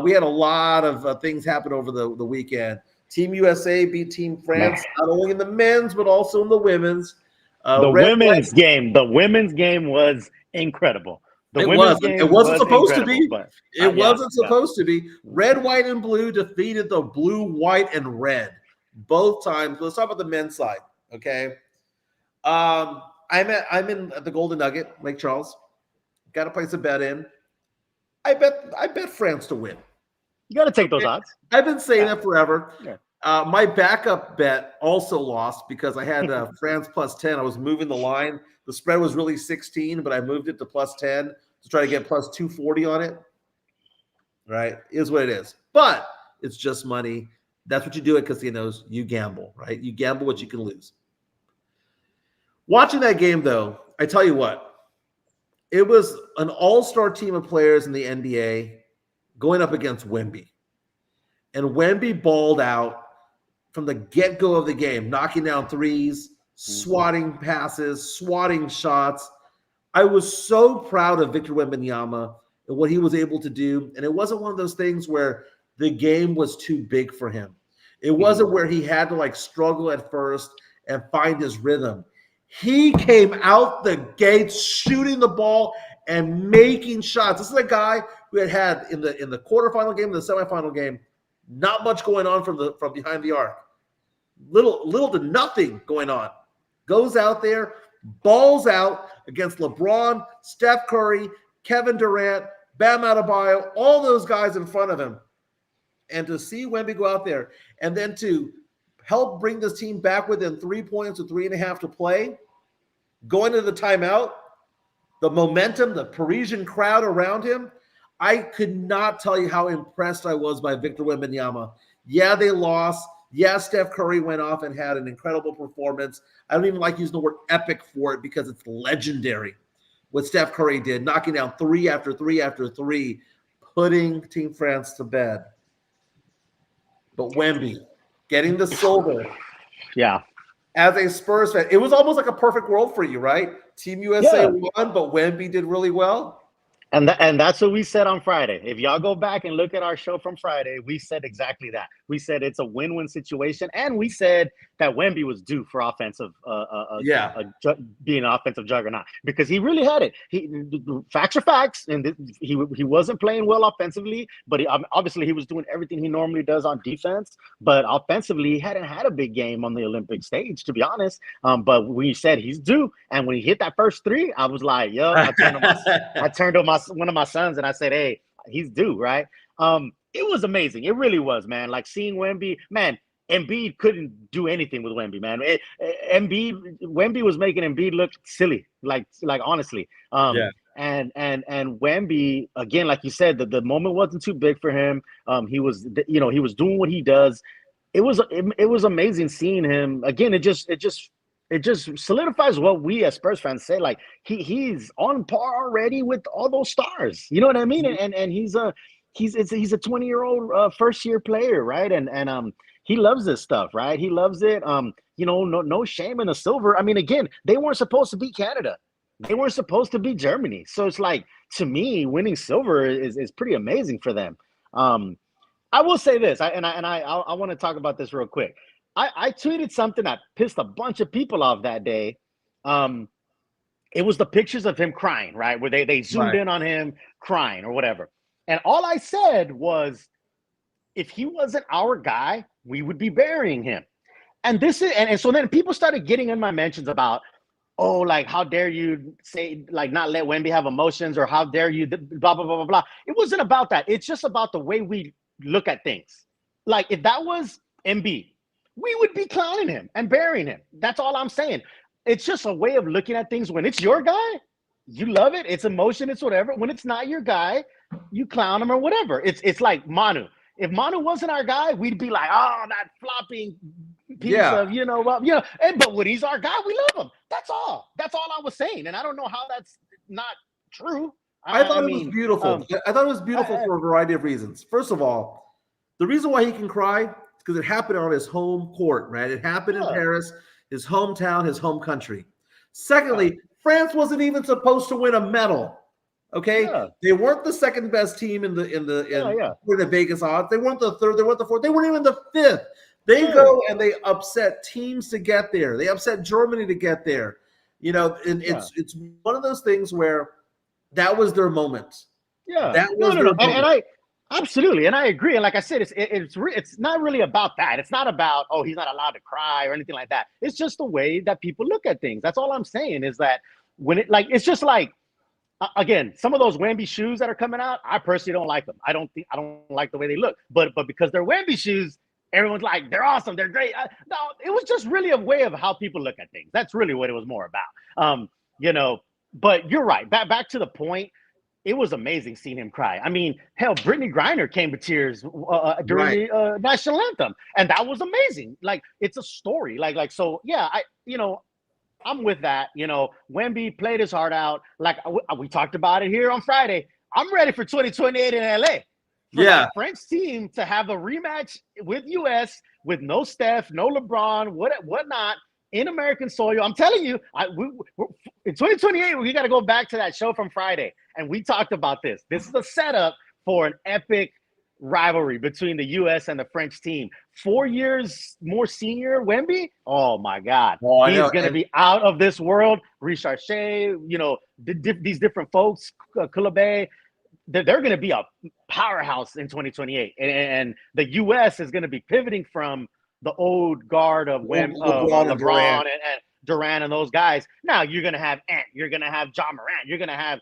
we had a lot of things happen over the weekend. Team USA beat Team France, not only in the men's, but also in the women's. The women's game was incredible. It wasn't supposed to be. It wasn't supposed to be. Red, white, and blue defeated the blue, white, and red both times. Let's talk about the men's side, okay? I'm in at the Golden Nugget, Lake Charles. Got to place a bet in. I bet France to win. You got to take those odds. I've been saying that forever. Yeah. My backup bet also lost because I had France plus 10. I was moving the line. The spread was really 16, but I moved it to plus 10 to try to get plus 240 on it. Right? Is what it is. But it's just money. That's what you do at casinos. You gamble, right? You gamble what you can lose. Watching that game, though, I tell you what, it was an all-star team of players in the NBA going up against Wemby. And Wemby balled out from the get-go of the game, knocking down threes, swatting passes, swatting shots. I was so proud of Victor Wembanyama and what he was able to do. And it wasn't one of those things where the game was too big for him. It wasn't where he had to like struggle at first and find his rhythm. He came out the gates shooting the ball and making shots. This is a guy who had in the quarterfinal game, the semifinal game, not much going on from behind the arc. Little to nothing going on. Goes out there, balls out against LeBron, Steph Curry, Kevin Durant, Bam Adebayo, all those guys in front of him. And to see Wemby go out there and then to help bring this team back within 3 points or 3.5 to play, going to the timeout, the momentum, the Parisian crowd around him, I could not tell you how impressed I was by Victor Wembanyama. Yeah, they lost. Yeah, Steph Curry went off and had an incredible performance. I don't even like using the word epic for it because it's legendary what Steph Curry did, knocking down 3 after 3 after 3, putting Team France to bed. But Wemby, getting the silver. Yeah. As a Spurs fan, it was almost like a perfect world for you, right? Team USA won, but Wemby did really well. And that's what we said on Friday. If y'all go back and look at our show from Friday, we said exactly that. We said it's a win-win situation, and we said that Wemby was due for offensive, being an offensive juggernaut because he really had it. Facts are facts, and he wasn't playing well offensively, but obviously he was doing everything he normally does on defense. But offensively, he hadn't had a big game on the Olympic stage, to be honest. But when you said he's due, and when he hit that first three, I was like, yo, I turned on one of my sons and I said, hey, he's due, right? It was amazing. It really was, man. Like seeing Wemby, man, Embiid couldn't do anything with Wemby, man. Wemby was making Embiid look silly, like honestly. And Wemby, again, like you said, the moment wasn't too big for him. He was doing what he does. It was amazing seeing him. Again, it just solidifies what we as Spurs fans say. Like he's on par already with all those stars. You know what I mean? And he's a 20-year-old first-year player, right? And he loves this stuff, right? He loves it. No shame in the silver. I mean, again, they weren't supposed to beat Canada. They weren't supposed to beat Germany. So it's like, to me, winning silver is pretty amazing for them. I will say this, I want to talk about this real quick. I tweeted something that pissed a bunch of people off that day. It was the pictures of him crying, right? Where they zoomed in on him crying or whatever. And all I said was, if he wasn't our guy, we would be burying him. And so then people started getting in my mentions about, oh, like, how dare you say, like, not let Wemby have emotions, or how dare you, blah, blah, blah, blah, blah. It wasn't about that. It's just about the way we look at things. Like, if that was Embiid, we would be clowning him and burying him. That's all I'm saying. It's just a way of looking at things. When it's your guy, you love it. It's emotion. It's whatever. When it's not your guy, you clown him or whatever. It's like Manu. If Manu wasn't our guy, we'd be like, oh, that flopping piece of, but when he's our guy, we love him. That's all I was saying. And I don't know how that's not true. I thought it was beautiful. I thought it was beautiful for a variety of reasons. First of all, the reason why he can cry is because it happened on his home court, right? It happened in Paris, his hometown, his home country. Secondly, France wasn't even supposed to win a medal. Okay, they weren't the second best team in the Vegas odds. They weren't the third. They weren't the fourth. They weren't even the fifth. They go and they upset teams to get there. They upset Germany to get there. And it's one of those things where that was their moment. Yeah, that was their moment. And I absolutely, and I agree. And like I said, it's not really about that. It's not about he's not allowed to cry or anything like that. It's just the way that people look at things. That's all I'm saying is that when it's just like. Again, some of those Wemby shoes that are coming out, I personally don't like them. I don't like the way they look. But because they're Wemby shoes, everyone's like, they're awesome, they're great. No, it was just really a way of how people look at things. That's really what it was more about. But you're right. Back to the point, it was amazing seeing him cry. I mean, hell, Brittany Griner came to tears during the national anthem, and that was amazing. Like, it's a story. So yeah, I'm with that. Wemby played his heart out. Like we talked about it here on Friday. I'm ready for 2028 in LA. For the French team to have a rematch with US with no Steph, no LeBron, whatnot in American soil. I'm telling you, in 2028, we got to go back to that show from Friday. And we talked about this. This is a setup for an epic rivalry between the U.S. and the French team. 4 years more senior Wemby. Oh my God, he's going to be out of this world. Richard Shea, these different folks, Koulibaly, they're going to be a powerhouse in 2028, and the U.S. is going to be pivoting from the old guard of LeBron and Durant and those guys. Now you're going to have Ant, you're going to have John Morant, you're going to have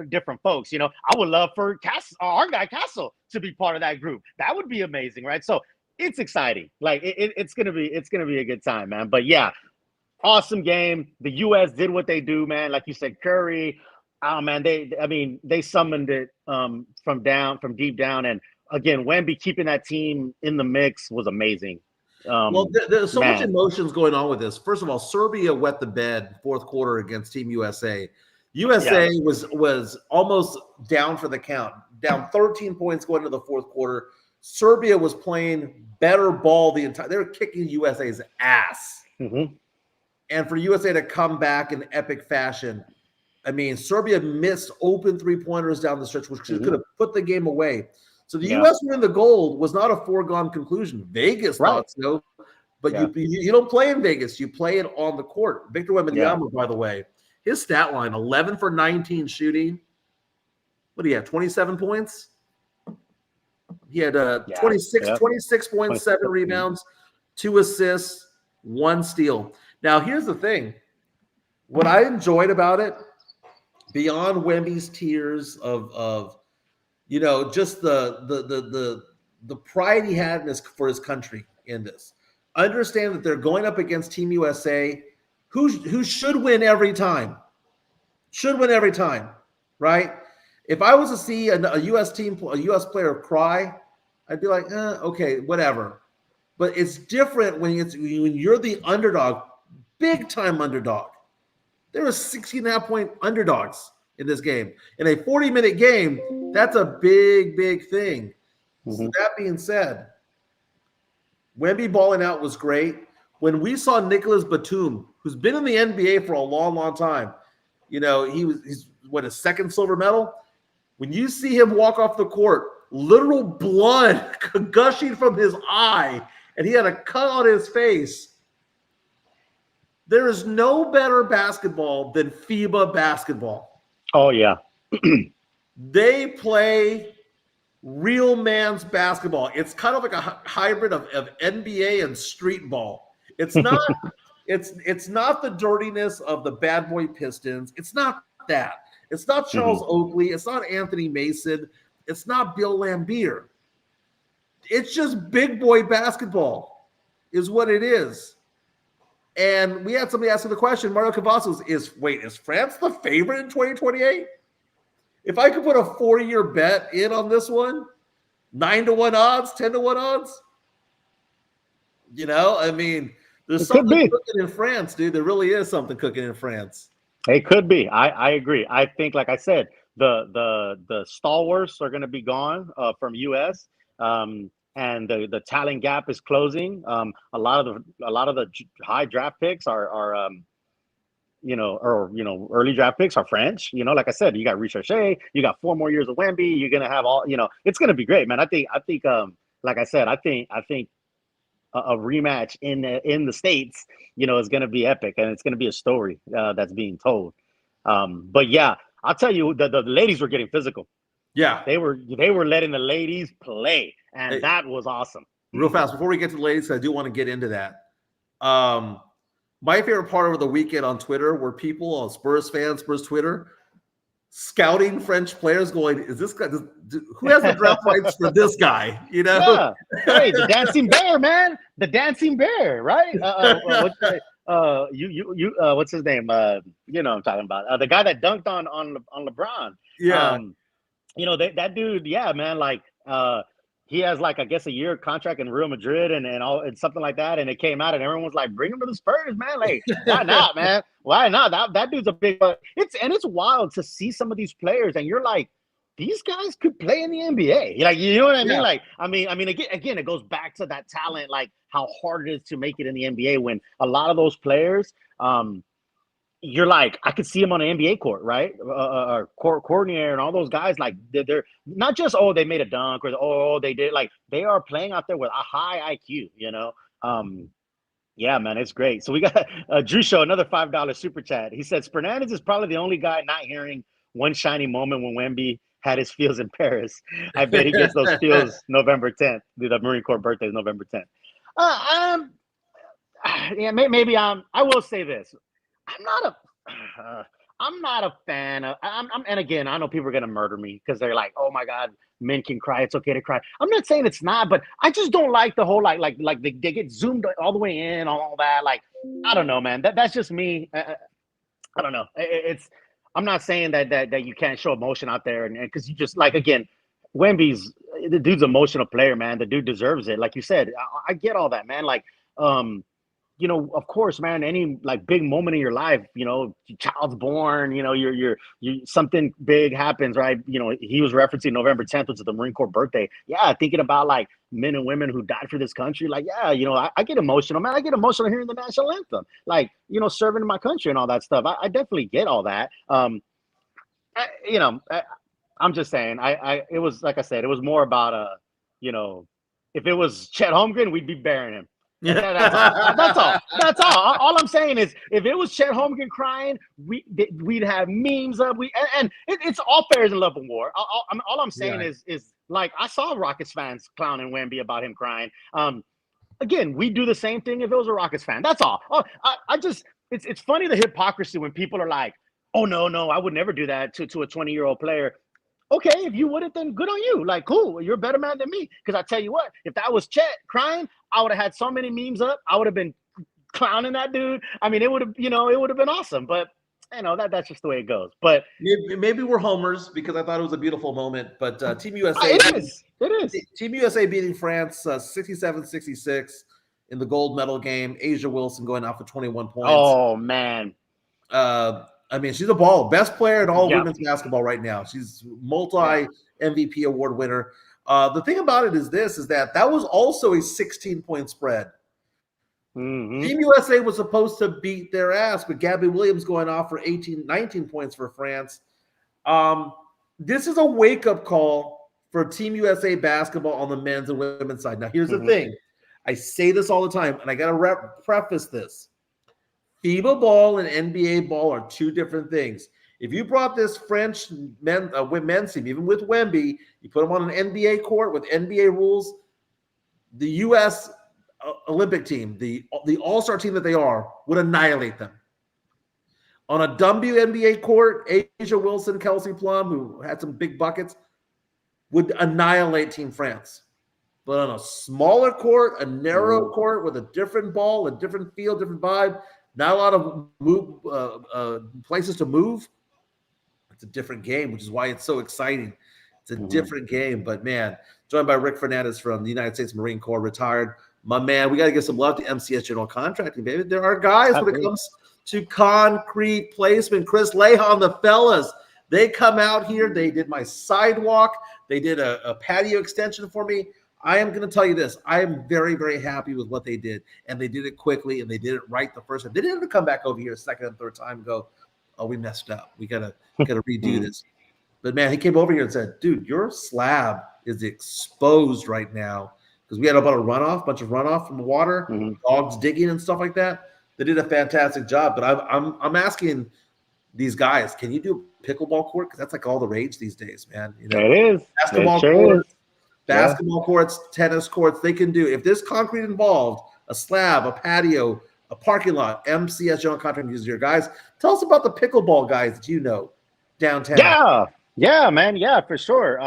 different folks. I would love for our guy Castle to be part of that group. That would be amazing, right? So it's exciting. Like it's gonna be a good time, man. But yeah, awesome game. The U.S. did what they do, man. Like you said, Curry. Oh man, they summoned it from deep down. And again, Wemby keeping that team in the mix was amazing. There's so much emotions going on with this. First of all, Serbia wet the bed fourth quarter against Team USA. USA was almost down for the count, down 13 points going into the fourth quarter. Serbia was playing better ball the entire. They were kicking USA's ass, and for USA to come back in epic fashion. I mean, Serbia missed open 3-pointers down the stretch, which could have put the game away. So the U.S. winning the gold was not a foregone conclusion. Vegas thought so, but you don't play in Vegas. You play it on the court. Victor Wembanyama, by the way. His stat line, 11 for 19 shooting. What do you have, 27 points? He had 26.7 rebounds, 2 assists, 1 steal. Now, here's the thing. What I enjoyed about it, beyond Wemby's tears of just the pride he had for his country in this. Understand that they're going up against Team USA, who should win every time. Should win every time, right? If I was to see a U.S. player cry, I'd be like, okay, whatever. But it's different when you're the underdog, big time underdog. There were 16.5-point underdogs in this game. In a 40-minute game, that's a big, big thing. So that being said, Wemby balling out was great. When we saw Nicholas Batum, who's been in the NBA for a long, long time, he's his second silver medal. When you see him walk off the court, literal blood gushing from his eye, and he had a cut on his face. There is no better basketball than FIBA basketball. Oh, yeah. They play real man's basketball. It's kind of like a hybrid of NBA and street ball. It's not it's not the dirtiness of the bad boy Pistons. It's not that. It's not Charles Oakley. It's not Anthony Mason. It's not Bill Laimbeer. It's just big boy basketball is what it is. And we had somebody asking the question, Mario Cavazos, is France the favorite in 2028? if I could put a 4-year bet in on this one, 9-1 odds, 10-1 odds. I mean, there's something cooking in France, dude. There really is something cooking in France. It could be. I agree. I think, like I said, the stalwarts are going to be gone from US, and the talent gap is closing. A lot of the high draft picks are early draft picks are French. Like I said, you got Recherche, you got 4 more years of Wemby. You're gonna have all. It's gonna be great, man. I think. Like I said, I think a rematch in the States, is going to be epic, and it's going to be a story that's being told. But yeah, I'll tell you, the ladies were getting physical. Yeah, they were letting the ladies play, and that was awesome. Real fast before we get to the ladies, I do want to get into that. My favorite part over the weekend on Twitter were people on Spurs fans, Spurs Twitter, scouting French players going, is this guy, who has the draft rights for this guy? Yeah. Hey, the dancing bear, man. The dancing bear, right? What's his name? You know what I'm talking about. The guy that dunked on LeBron. Yeah. That dude, yeah, man, like he has like, I guess, a year contract in Real Madrid and something like that. And it came out and everyone was like, bring him to the Spurs, man. Like, why not, man? Why not? That dude's a big, it's wild to see some of these players and you're like, these guys could play in the NBA. Like, you know what I mean? Like, I mean, again, it goes back to that talent, like how hard it is to make it in the NBA when a lot of those players, you're like, I could see him on an NBA court, right? Courtney and all those guys, like they're not just, they made a dunk or they did, like they are playing out there with a high IQ, Yeah, man, it's great. So we got Drew Show, another $5 super chat. He says Fernandez is probably the only guy not hearing one shiny moment when Wemby had his feels in Paris. I bet he gets those feels November 10th. The Marine Corps birthday is November 10th. Maybe I will say this. I'm not a fan of, and again, I know people are going to murder me because they're like, oh my God, men can cry. It's okay to cry. I'm not saying it's not, but I just don't like the whole, like they get zoomed all the way in, all that. Like, I don't know, man, that's just me. I don't know. I'm not saying that you can't show emotion out there. And cause you just like, again, Wemby's the dude's an emotional player, man. The dude deserves it. Like you said, I get all that, man. Like, of course, man, any like big moment in your life, your child's born, you're something big happens, right? He was referencing November 10th, which is the Marine Corps birthday. Yeah. Thinking about like men and women who died for this country. Like, yeah, I get emotional, man. I get emotional hearing the national anthem, like, serving in my country and all that stuff. I definitely get all that. I'm just saying, it was, like I said, it was more about, if it was Chet Holmgren, we'd be burying him. That's all. All I'm saying is, if it was Chet Holmgren crying, we'd have memes up. It's all fair in love and war. All I'm saying is like, I saw Rockets fans clowning Wemby about him crying. Again, we do the same thing if it was a Rockets fan. That's all. It's funny, the hypocrisy when people are like, oh no, I would never do that to a 20-year-old player. Okay, if you wouldn't, then good on you. Like, cool, you're a better man than me. Because I tell you what, if that was Chet crying, I would have had so many memes up. I would have been clowning that dude. I mean, it would have been awesome. But that's just the way it goes. But maybe we're homers because I thought it was a beautiful moment. But Team USA, it is. Team USA beating France 67-66 in the gold medal game. Asia Wilson going out for 21 points. Oh man. I mean, she's a best player in all women's basketball right now. She's multi-MVP award winner. The thing about it is that was also a 16-point spread. Mm-hmm. Team USA was supposed to beat their ass, but Gabby Williams going off for 19 points for France. This is a wake-up call for Team USA basketball on the men's and women's side. Now, here's the thing. I say this all the time, and I got to preface this. FIBA ball and NBA ball are two different things. If you brought this French men's team, even with Wemby, you put them on an NBA court with NBA rules, the U.S. Olympic team, the all-star team that they are, would annihilate them. On a WNBA court, Asia Wilson, Kelsey Plum, who had some big buckets, would annihilate Team France. But on a smaller court, a narrow court with a different ball, a different feel, different vibe, not a lot of places to move, it's a different game, which is why it's so exciting. It's a different game. But, man, joined by Rick Fernandez from the United States Marine Corps, retired. My man, we got to give some love to MCS General Contracting, baby. There are guys when it comes to concrete placement. Chris Leha and the fellas, they come out here. They did my sidewalk. They did a patio extension for me. I am going to tell you this. I am very, very happy with what they did, and they did it quickly, and they did it right the first time. They didn't have to come back over here a second and third time and go, oh, we messed up. We gotta redo this. But, man, he came over here and said, dude, your slab is exposed right now because we had about a bunch of runoff from the water, dogs digging and stuff like that. They did a fantastic job. But I'm asking these guys, can you do pickleball court? Because that's like all the rage these days, man. You know, it is. Basketball courts, tennis courts, they can do. If there's concrete involved, a slab, a patio, a parking lot, MCS General Contracting uses your guys. Tell us about the pickleball guys that you know downtown. Yeah, man. Yeah, for sure.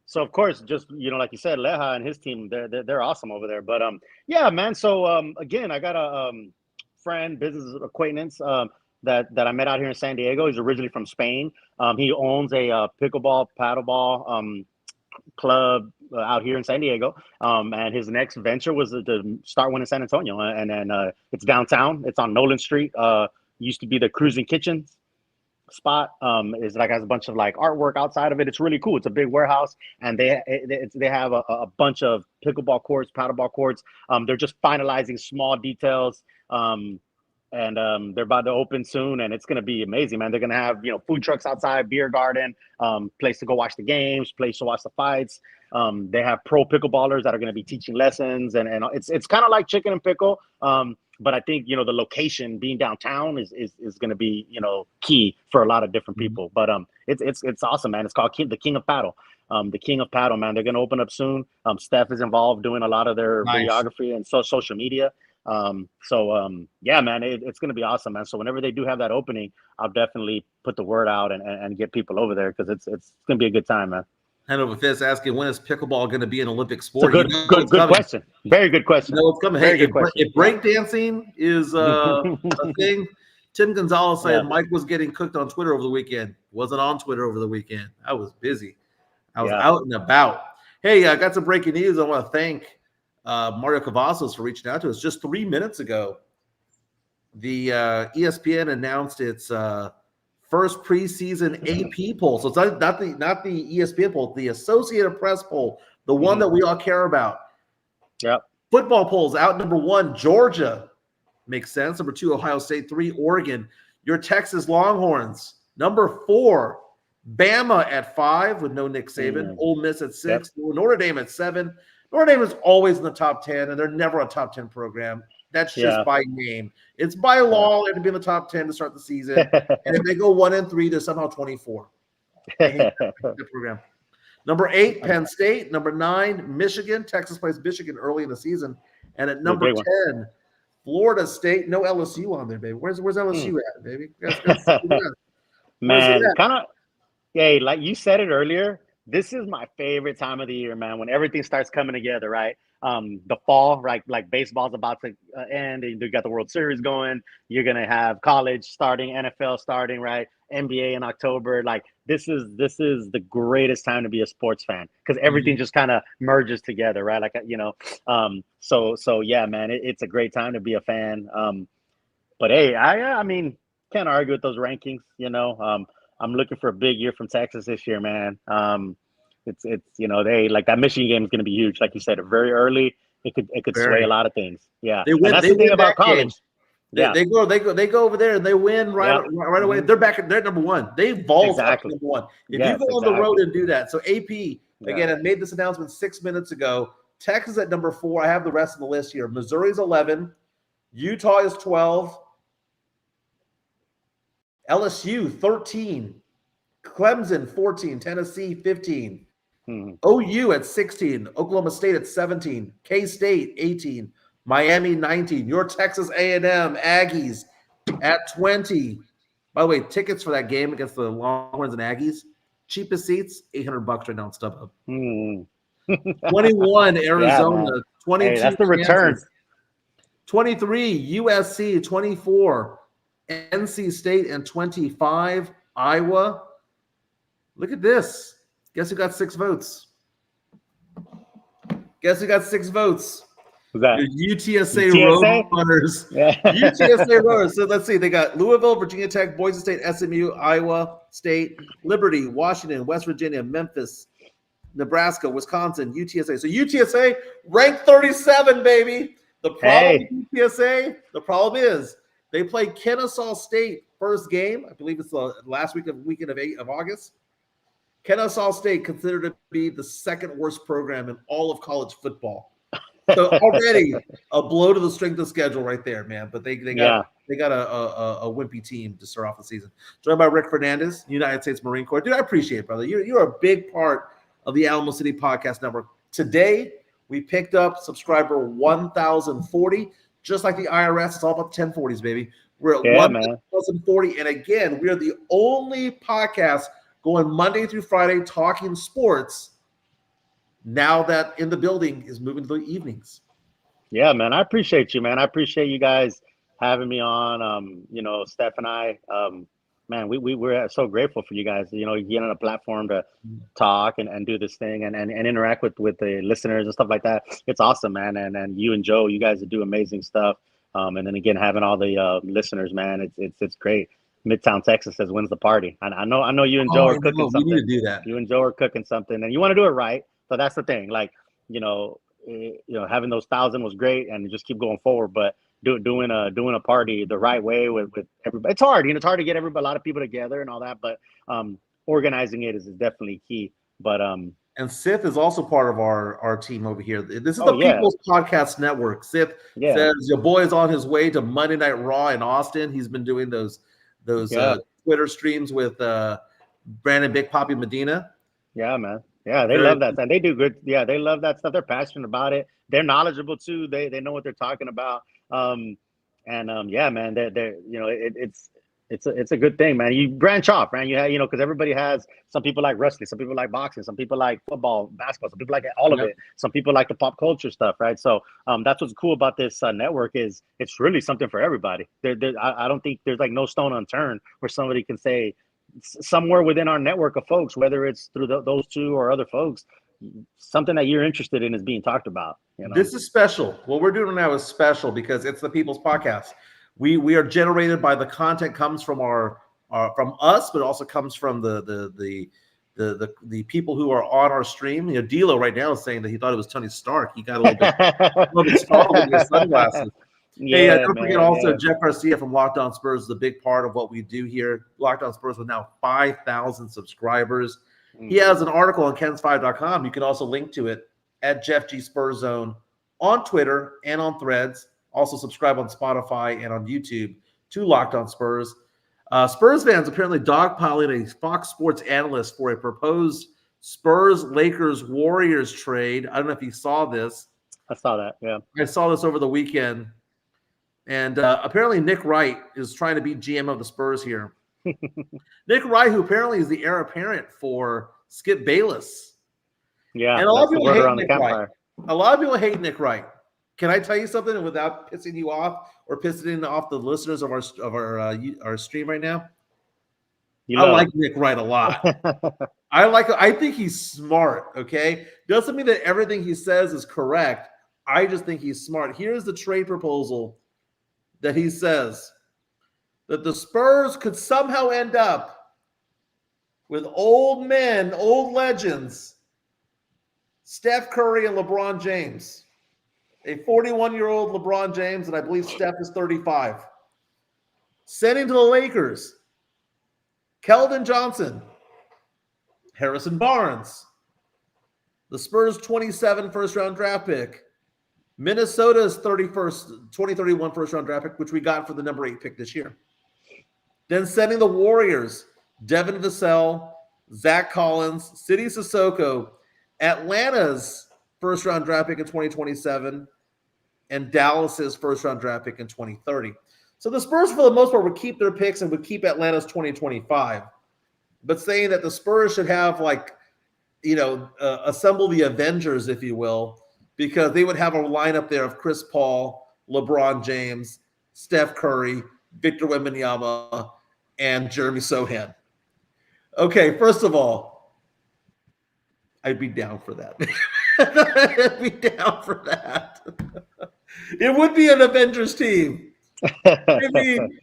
So of course, just like you said, Leha and his team, they're awesome over there. But yeah, man. So again, I got a friend, business acquaintance that I met out here in San Diego. He's originally from Spain. He owns a pickleball, paddleball club out here in San Diego. And his next venture was to start one in San Antonio. And then it's downtown. It's on Nolan Street. Used to be the Cruising Kitchens spot. Is like has a bunch of like artwork outside of it. It's really cool. It's a big warehouse, and they have a bunch of pickleball courts, paddleball courts. They're just finalizing small details. And they're about to open soon, and it's going to be amazing, man. They're going to have, food trucks outside, beer garden, place to go watch the games, place to watch the fights. They have pro pickleballers that are going to be teaching lessons, and it's kind of like Chicken and Pickle. But I think, the location being downtown is going to be, key for a lot of different people. But it's awesome, man. It's called the King of Paddle. The King of Paddle, man. They're going to open up soon. Steph is involved doing a lot of their videography and social media. Yeah, man, it's going to be awesome, man. So whenever they do have that opening, I'll definitely put the word out and get people over there because it's going to be a good time, man. Hand over fist asking, when is pickleball going to be an Olympic sport? Good question. Very good question. It's coming. Hey, if breakdancing is a thing, Tim Gonzalez said Mike was getting cooked on Twitter over the weekend. Wasn't on Twitter over the weekend. I was busy. I was out and about. Hey, I got some breaking news. I want to thank Mario Cavazos for reaching out to us just 3 minutes ago. The ESPN announced its first preseason AP poll. So it's not the ESPN poll, the Associated Press poll, the one that we all care about. Yep. Football polls out. Number 1, Georgia. Makes sense. Number 2, Ohio State. 3, Oregon. Your Texas Longhorns. Number 4, Bama at 5 with no Nick Saban. Ole Miss at 6. Yep. Notre Dame at 7. Notre Dame is always in the top 10, and they're never a top 10 program. That's just by name. It's by law. They have to be in the top 10 to start the season. And if they go 1-3, they're somehow 24. Program. Number 8, Penn State. Number 9, Michigan. Texas plays Michigan early in the season. And at number 10, Florida State. No LSU on there, baby. Where's LSU at, baby? Man, kind of. Hey, like you said it earlier, this is my favorite time of the year, man, when everything starts coming together, right? The fall, right? Like baseball's about to end, and you got the World Series going. You're gonna have college starting, NFL starting, right? NBA in October. Like this is the greatest time to be a sports fan because everything just kind of merges together, right? Like so yeah, man, it's a great time to be a fan. But hey, I mean, can't argue with those rankings. I'm looking for a big year from Texas this year, man. It's they like that Michigan game is going to be huge. Like you said, very early. It could sway a lot of things. Yeah, they win. And that's they the thing win about college. Yeah, they go over there and they win right away. They're back. They're number 1. They vault up to number 1. If you go on the road and do that, so AP again, I made this announcement 6 minutes ago. Texas at number 4. I have the rest of the list here. Missouri's 11. Utah is 12. LSU 13. Clemson 14. Tennessee 15. OU at 16, Oklahoma State at 17, K-State 18, Miami 19, your Texas A&M Aggies at 20. By the way, tickets for that game against the Longhorns and Aggies, cheapest seats, $800 right now on StubHub. 21, Arizona. 22, hey, that's the return. 23, USC. 24, NC State. And 25, Iowa. Look at this. Guess who got 6 votes? Guess who got 6 votes? Who's that? Your UTSA UTSA? Roadrunners. Yeah. UTSA Roadrunners. So let's see. They got Louisville, Virginia Tech, Boise State, SMU, Iowa State, Liberty, Washington, West Virginia, Memphis, Nebraska, Wisconsin, UTSA. So UTSA ranked 37, baby. The problem with UTSA, the problem is they played Kennesaw State first game. I believe it's the last weekend of August. Kennesaw State considered to be the second worst program in all of college football. So already a blow to the strength of schedule right there, man. But they got a wimpy team to start off the season. Joined by Rick Fernandez, United States Marine Corps. Dude, I appreciate it, brother. You're a big part of the Alamo City Podcast Network. Today, we picked up subscriber 1,040. Just like the IRS, it's all about the 1040s, baby. We're at 1,040. And again, we are the only podcast going Monday through Friday talking sports now that In the Building is moving to the evenings. Yeah, man. I appreciate you, man. I appreciate you guys having me on. Steph and I, man, we're so grateful for you guys, getting on a platform to talk and do this thing and interact with the listeners and stuff like that. It's awesome, man. And you and Joe, you guys do amazing stuff. And then again, having all the listeners, man, it's great. Midtown Texas says wins the party. I know you and Joe are cooking something. We need to do that. You and Joe are cooking something, and you want to do it right. So that's the thing. Like, having those 1,000 was great, and just keep going forward. But doing a party the right way with everybody, it's hard. It's hard to get a lot of people together and all that. But organizing it is definitely key. But and Sith is also part of our team over here. This is the People's Podcast Network. Sith says your boy is on his way to Monday Night Raw in Austin. He's been doing those Twitter streams with Brandon Big Papi Medina. Yeah, man. Yeah, they love that. And they do good. Yeah, they love that stuff. They're passionate about it. They're knowledgeable too. They know what they're talking about. Yeah, man. It's a good thing, man. You branch off, man. Because everybody has, some people like wrestling, some people like boxing, some people like football, basketball, some people like all of it. Some people like the pop culture stuff, right? So that's what's cool about this network is it's really something for everybody. I don't think there's like no stone unturned where somebody can say somewhere within our network of folks, whether it's through those two or other folks, something that you're interested in is being talked about. This is special. What we're doing now is special because it's the People's Podcast. We are generated by the content comes from from us, but it also comes from the people who are on our stream. D'Lo right now is saying that he thought it was Tony Stark. He got a little bit startled with his sunglasses. Don't forget also Jeff Garcia from Locked On Spurs is a big part of what we do here. Locked On Spurs with now 5,000 subscribers. He has an article on kens5.com. You can also link to it at Jeff G Spurs Zone on Twitter and on Threads. Also subscribe on Spotify and on YouTube to Locked On Spurs. Spurs fans apparently dogpiling a Fox Sports analyst for a proposed Spurs, Lakers, Warriors trade. I don't know if you saw this. I saw that, yeah. I saw this over the weekend. And apparently Nick Wright is trying to be GM of the Spurs here. Nick Wright, who apparently is the heir apparent for Skip Bayless. Yeah, and a lot of people hate Nick Wright. A lot of people hate Nick Wright. Can I tell you something without pissing you off or pissing off the listeners of our stream right now? I like Nick Wright a lot. I think he's smart, okay? Doesn't mean that everything he says is correct. I just think he's smart. Here's the trade proposal that he says that the Spurs could somehow end up with old men, old legends, Steph Curry and LeBron James. A 41-year-old LeBron James, and I believe Steph is 35. Sending to the Lakers, Keldon Johnson, Harrison Barnes, the Spurs' 27 first-round draft pick, Minnesota's 2031 first-round draft pick, which we got for the number 8 pick this year. Then sending the Warriors, Devin Vassell, Zach Collins, Sidi Sissoko, Atlanta's first-round draft pick in 2027, and Dallas's first-round draft pick in 2030. So the Spurs, for the most part, would keep their picks and would keep Atlanta's 2025. But saying that the Spurs should have, assemble the Avengers, if you will, because they would have a lineup there of Chris Paul, LeBron James, Steph Curry, Victor Wembanyama, and Jeremy Sohan. Okay, first of all, I'd be down for that. I'd be down for that. It would be an Avengers team. I mean,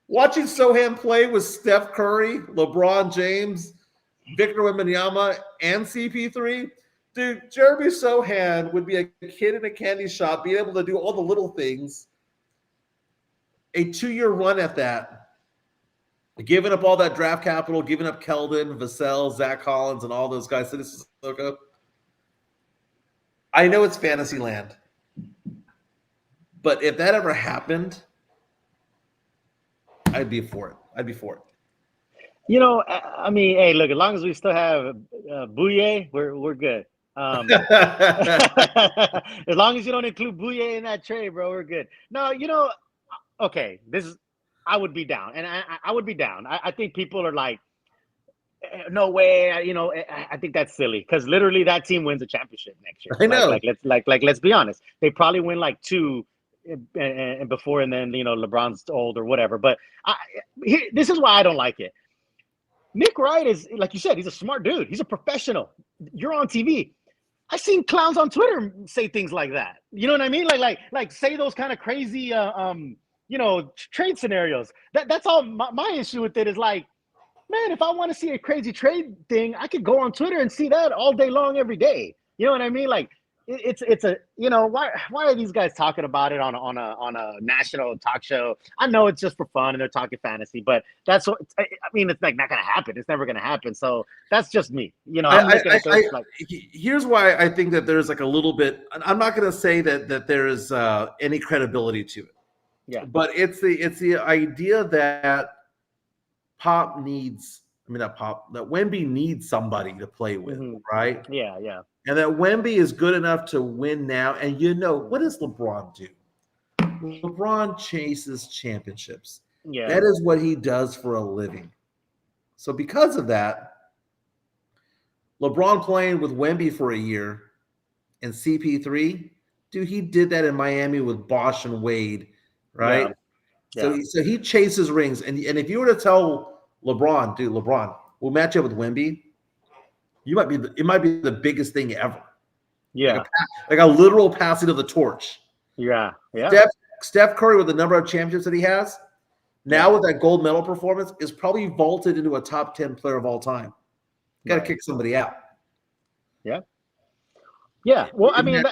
watching Sohan play with Steph Curry, LeBron James, Victor Wembanyama, and CP3, dude, Jeremy Sohan would be a kid in a candy shop, being able to do all the little things. A 2-year run at that, giving up all that draft capital, giving up Keldon, Vassell, Zach Collins, and all those guys. I know it's fantasy land, but if that ever happened, I'd be for it. I'd be for it. You know, I mean, hey, look, as long as we still have Bouye, we're good. As long as you don't include Bouye in that trade, bro, we're good. No, you know, okay, I would be down, and I would be down. I think people are like, no way, you know. I think that's silly because literally that team wins a championship next year. I know. Let's be honest. They probably win like 2 and before, and then, you know, LeBron's old or whatever. But this is why I don't like it. Nick Wright is, like you said, he's a smart dude. He's a professional. You're on TV. I've seen clowns on Twitter say things like that. You know what I mean? Like say those kind of crazy, you know, trade scenarios. That's all. My issue with it is like, man, if I want to see a crazy trade thing, I could go on Twitter and see that all day long, every day. You know what I mean? Like, it's a, you know, why are these guys talking about it on a national talk show? I know it's just for fun and they're talking fantasy, but that's what I mean. It's like not gonna happen. It's never gonna happen. So that's just me. You know, here's why I think that there's like a little bit. I'm not gonna say that there is any credibility to it. Yeah, but it's the idea that that Wemby needs somebody to play with, right? Yeah. And that Wemby is good enough to win now. And you know, what does LeBron do? LeBron chases championships. Yeah. That is what he does for a living. So because of that, LeBron playing with Wemby for a year and CP3, dude, he did that in Miami with Bosh and Wade, right? Yeah. So he chases rings. And if you were to tell LeBron, dude, LeBron, we'll match up with Wemby, it might be the biggest thing ever. Yeah. Like a literal passing of the torch. Yeah. Steph Curry, with the number of championships that he has, now with that gold medal performance, is probably vaulted into a top 10 player of all time. Got to kick somebody out. Yeah. Yeah. Well, I mean,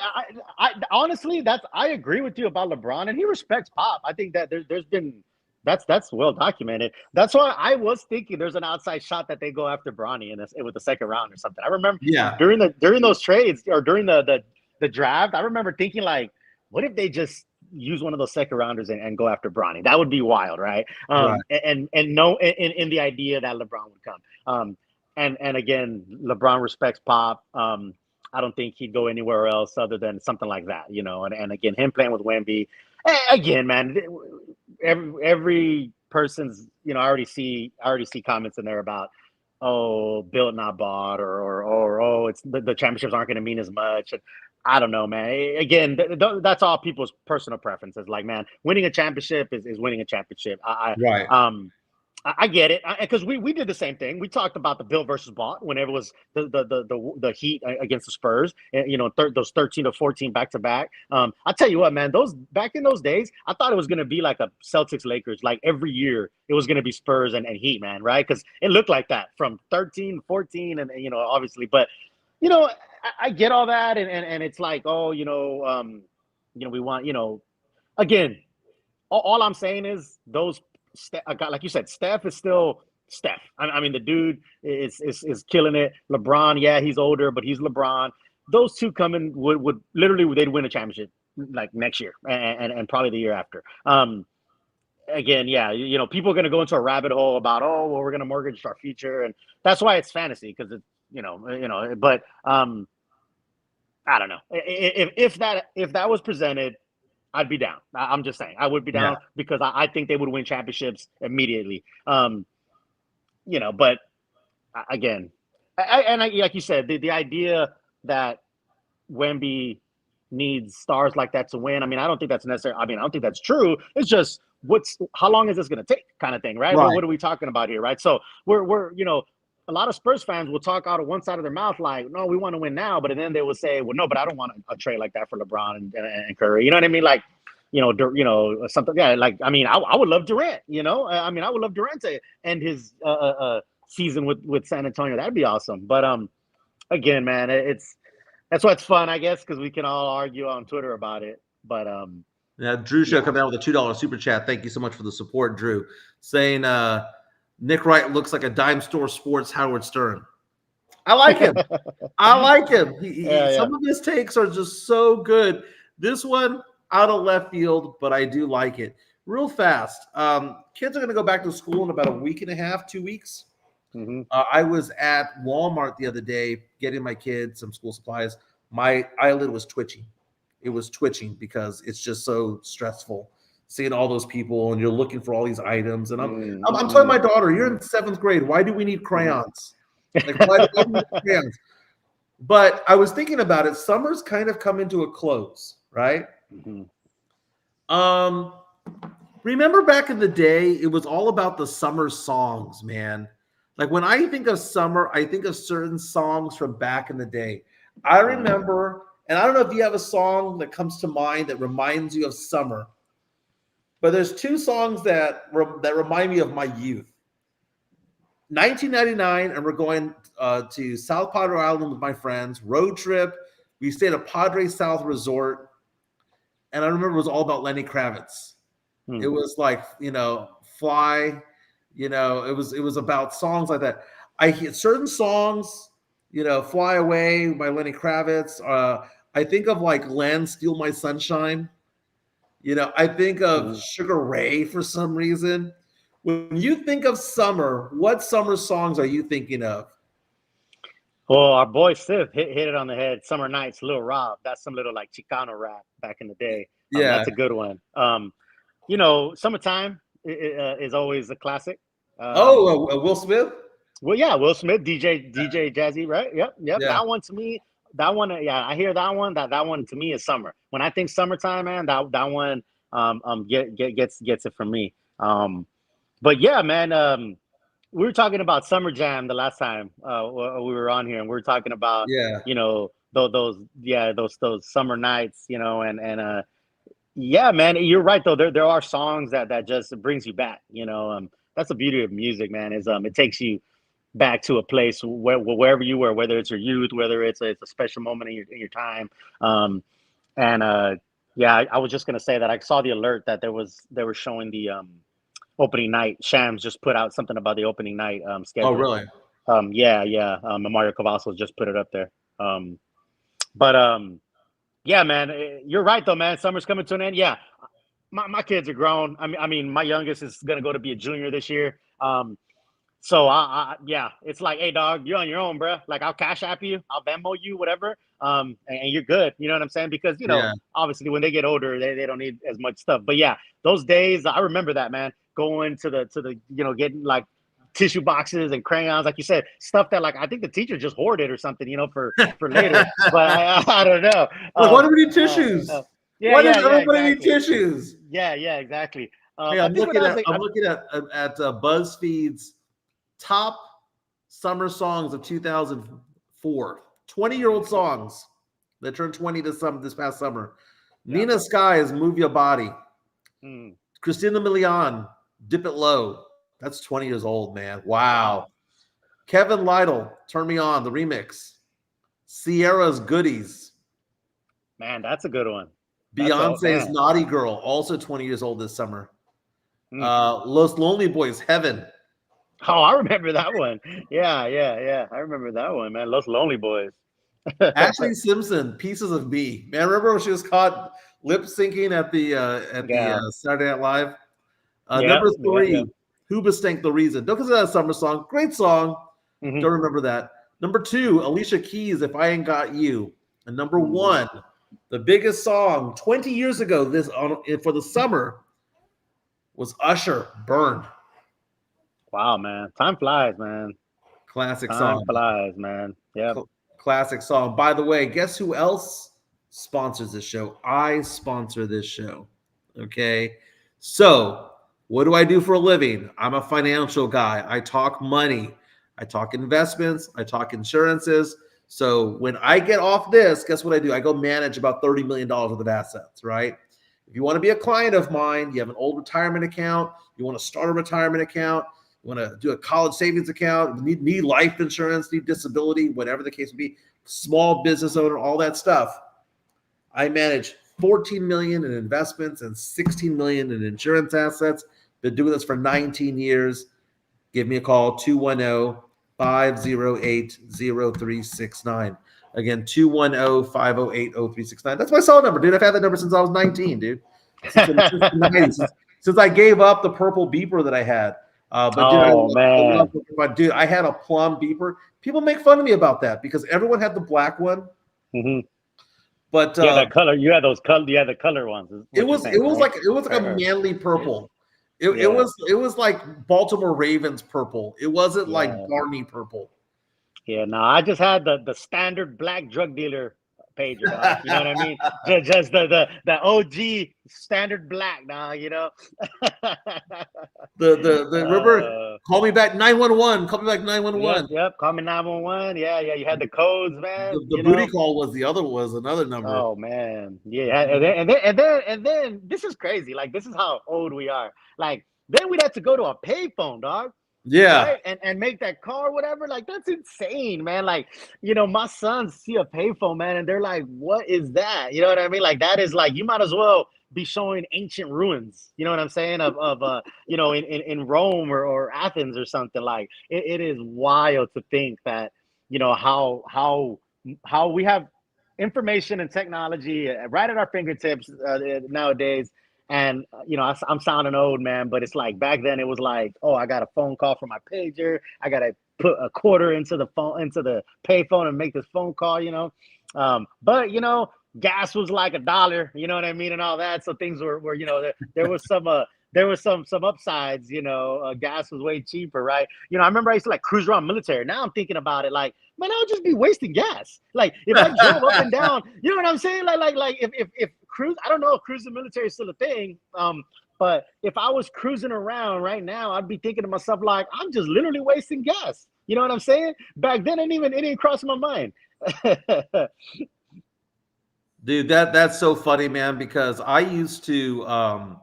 I honestly, I agree with you about LeBron, and he respects Pop. I think that there's been that's well documented. That's why I was thinking there's an outside shot that they go after Bronny with the second round or something. I remember during those trades or during the draft, I remember thinking like, what if they just use one of those second rounders and go after Bronny? That would be wild, right? And no, in the idea that LeBron would come. And again, LeBron respects Pop. I don't think he'd go anywhere else other than something like that, you know. And again, him playing with Wemby, again, man. Every person's, you know, I already see comments in there about, oh, built not bought, or oh, it's the championships aren't going to mean as much. And I don't know, man. Again, that's all people's personal preferences. Like, man, winning a championship is winning a championship. I get it, because we did the same thing. We talked about the built versus bought whenever it was the Heat against the Spurs, you know, those 13 to 14 back to back. I'll tell you what, man, those back in those days, I thought it was going to be like a Celtics Lakers, like every year it was going to be Spurs and Heat, man, right? Because it looked like that from 13, 14, and you know, obviously, but you know, I get all that, and it's like, oh, you know, we want, you know, again, all I'm saying is those. Like you said, Steph is still Steph. I mean, the dude is killing it. LeBron, yeah, he's older, but he's LeBron. Those two coming would literally, they'd win a championship like next year and probably the year after. Again, yeah, you know, people are going to go into a rabbit hole about, oh, well, we're going to mortgage our future, and that's why it's fantasy, because it's you know. But I don't know if that was presented, I'd be down. I'm just saying, I would be down because I think they would win championships immediately. You know, but again, like you said, the idea that Wemby needs stars like that to win, I mean, I don't think that's necessary. I mean, I don't think that's true. It's just how long is this going to take kind of thing, right? What are we talking about here, right? So we're a lot of Spurs fans will talk out of one side of their mouth like, no, we want to win now, but then they will say, well, no, but I don't want a trade like that for LeBron and Curry. You know what I mean? Like, something. Yeah, like I mean, I would love Durant. I mean, I would love Durant to end his season with San Antonio. That'd be awesome. But again, man, that's what's fun, I guess, because we can all argue on Twitter about it. But Drew Show coming out with a $2 super chat. Thank you so much for the support, Drew. Saying Nick Wright looks like a dime store sports Howard Stern. I like him. I like him. Some of his takes are just so good. This one out of left field, but I do like it. Real fast. Kids are going to go back to school in about a week and a half, 2 weeks. Mm-hmm. I was at Walmart the other day getting my kids some school supplies. My eyelid was twitching. It was twitching because it's just so stressful seeing all those people and you're looking for all these items. And I'm telling my daughter, you're in 7th grade. Why do we need crayons? Like, why do we need crayons? But I was thinking about it. Summer's kind of come into a close, right? Mm-hmm. Remember back in the day, it was all about the summer songs, man. Like when I think of summer, I think of certain songs from back in the day. I remember, and I don't know if you have a song that comes to mind that reminds you of summer, but there's 2 songs that remind me of my youth. 1999, and we're going to South Padre Island with my friends. Road trip. We stayed at Padre South Resort, and I remember it was all about Lenny Kravitz. It was like, Fly. It was about songs like that. I hear certain songs, Fly Away by Lenny Kravitz. I think of like Land Steal My Sunshine. I think of Sugar Ray for some reason. When you think of summer, what summer songs are you thinking of? Well, our boy Sith hit it on the head. Summer Nights, Lil Rob. That's some little like Chicano rap back in the day. That's a good one. Summertime is always a classic. Will Smith? Well, yeah, Will Smith, DJ Jazzy, right? Yep. Yeah. That one to me, I hear that one. That one to me is summer. When I think summertime, man, that one gets it from me. But yeah, man, we were talking about Summer Jam the last time we were on here, and we were talking about those summer nights, and yeah, man, you're right though. There are songs that just brings you back. That's the beauty of music, man. Is it takes you back to a place wherever you were, whether it's your youth, whether it's a special moment in your time. I was just gonna say that I saw the alert that they were showing the opening night. Shams just put out something about the opening night schedule. Oh, really? Mario Cavazos just put it up there. Yeah, man, you're right though, man. Summer's coming to an end. Yeah, my kids are grown. I mean, my youngest is gonna go to be a junior this year. So it's like, hey, dog, you're on your own, bro. Like, I'll Cash App you, I'll Venmo you, whatever, and you're good. You know what I'm saying? Because obviously, when they get older, they don't need as much stuff. But yeah, those days, I remember that, man. Going to the getting like tissue boxes and crayons, like you said, stuff that like I think the teacher just hoarded or something, for later. But I don't know. Why do we need tissues? Why does everybody need tissues? Yeah, exactly. I'm looking at BuzzFeed's top summer songs of 2004. 20-year-old songs that turned 20 this past summer. Yeah. Nina Sky's "Move Your Body." Christina Milian, "Dip It Low." That's 20 years old, man. Wow. Kevin Lytle, "Turn Me On," the remix. Sierra's "Goodies." Man, that's a good one. Beyonce's "Naughty Girl," also 20 years old this summer. Los Lonely Boys, "Heaven." Oh, I remember that one. Yeah. I remember that one, man. Los Lonely Boys. Ashley Simpson, "Pieces of Me." Man, remember when she was caught lip syncing at the Saturday Night Live? Number 3, Hoobastank, "The Reason." Don't consider that a summer song. Great song. Don't remember that. Number 2, Alicia Keys, "If I Ain't Got You." And number 1, the biggest song 20 years ago for the summer was Usher, "Burn." Wow, man. Time flies, man. Classic song. Time flies, man. Yeah. Classic song. By the way, guess who else sponsors this show? I sponsor this show. Okay. So, what do I do for a living? I'm a financial guy. I talk money. I talk investments. I talk insurances. So, when I get off this, guess what I do? I go manage about $30 million worth of assets, right? If you want to be a client of mine, you have an old retirement account, you want to start a retirement account, you want to do a college savings account, need life insurance, need disability, whatever the case would be, small business owner, all that stuff. I manage 14 million in investments and 16 million in insurance assets. Been doing this for 19 years. Give me a call, 210-508-0369. Again, 210-508-0369. That's my cell number, dude. I've had that number since I was 19, dude. Since the 90s. Since I gave up the purple beeper that I had. Dude, I had a plum beeper. People make fun of me about that because everyone had the black one. Mm-hmm. But that color, you had those color, you had the color ones. It was like a manly purple. It was like Baltimore Ravens purple. It wasn't like Barney purple. Yeah, no, I just had the standard black drug dealer pager, dog. You know what I mean? Just the OG standard black, now, you know. the remember, call me back 911. Call me back 911. Yep, call me 911. Yeah, you had the codes, man. The booty call was another number. Oh man, yeah, and then this is crazy. Like, this is how old we are. Like, then we'd have to go to a payphone, dog. Yeah, right? And make that call or whatever. Like, that's insane, man. Like, you know, my sons see a payphone, man, and they're like, what is that? You know what I mean? Like, that is like, you might as well be showing ancient ruins, you know what I'm saying, of you know, in Rome or Athens or something. Like, it is wild to think that, you know, how we have information and technology right at our fingertips nowadays. And, you know, I'm sounding old, man, but it's like back then it was like, oh, I got a phone call from my pager. I got to put a quarter into the payphone and make this phone call, you know. But, you know, gas was like $1, you know what I mean, and all that. So things were you know, there was some upsides, you know. Gas was way cheaper, right? You know, I remember I used to like cruise around military. Now I'm thinking about it, like, man, I would just be wasting gas. Like, if I drove up and down, you know what I'm saying? Like if cruise, I don't know if cruising military is still a thing. But if I was cruising around right now, I'd be thinking to myself, like, I'm just literally wasting gas. You know what I'm saying? Back then, it didn't cross my mind. Dude, that's so funny, man, because I used to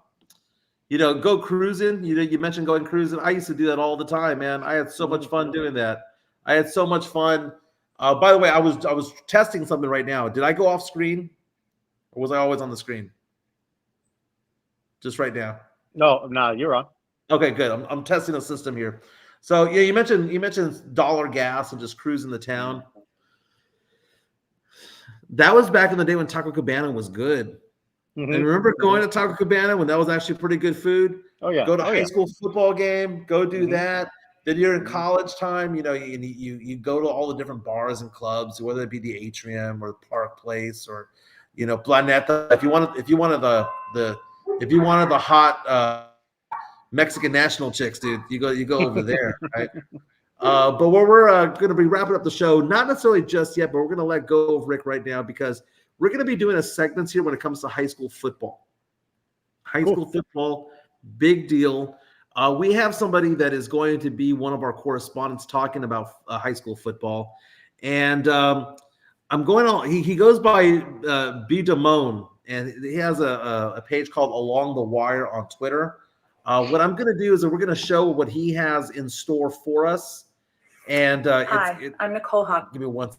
you know, go cruising. You know, you mentioned going cruising. I used to do that all the time, man. I had so much fun doing that. I had so much fun. By the way, I was testing something right now. Did I go off screen, or was I always on the screen? Just right now. No, you're on. Okay, good. I'm testing a system here. So yeah, you mentioned dollar gas and just cruising the town. That was back in the day when Taco Cabana was good. Mm-hmm. And remember going to Taco Cabana when that was actually pretty good food? Oh yeah. Go to high school football game. Go do that. Then you're in college time. You know, you go to all the different bars and clubs, whether it be the Atrium or Park Place or, you know, Planeta. If you wanted the hot Mexican national chicks, dude, you go over there, right? But we're going to be wrapping up the show, not necessarily just yet, but we're going to let go of Rick right now because we're going to be doing a segment here when it comes to high school football. School football, big deal. We have somebody that is going to be one of our correspondents talking about high school football. And I'm going on. He goes by B. Damone, and he has a page called Along the Wire on Twitter. What I'm going to do is we're going to show what he has in store for us. And Hi, I'm Nicole Hawk. Give me one.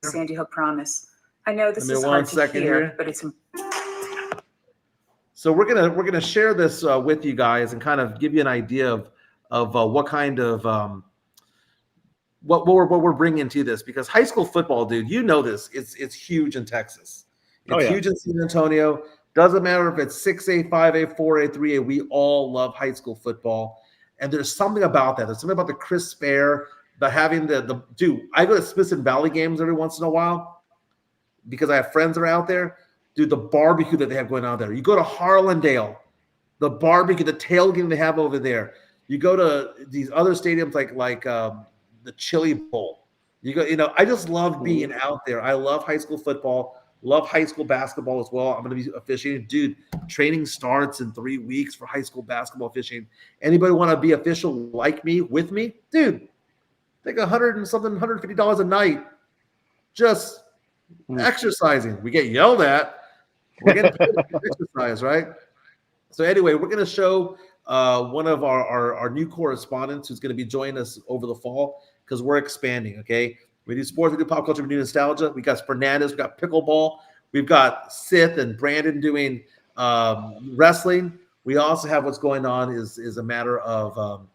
Sandy Hook Promise. I know this is hard to hear, but it's. So we're gonna share this with you guys and kind of give you an idea of what kind of what we're bringing to this, because high school football, dude, you know this, it's huge in Texas. It's huge in San Antonio. Doesn't matter if it's 6A, 5A, 4A, 3A. We all love high school football, and there's something about that. There's something about the crisp air, the having the dude. I go to Smithson Valley games every once in a while because I have friends that are out there. Dude, the barbecue that they have going on there. You go to Harlandale, the barbecue, the tailgating they have over there. You go to these other stadiums like the Chili Bowl. You go, you know, I just love being out there. I love high school football. Love high school basketball as well. I'm going to be officiating. Dude, training starts in 3 weeks for high school basketball officiating. Anybody want to be official like me, with me? Dude, take $150 a night just exercising. We get yelled at. We're getting paid to exercise, right? So anyway, we're going to show one of our new correspondents who's going to be joining us over the fall because we're expanding, okay? We do sports, we do pop culture, we do nostalgia. We got Fernandez, we got pickleball. We've got Sith and Brandon doing wrestling. We also have what's going on is a matter of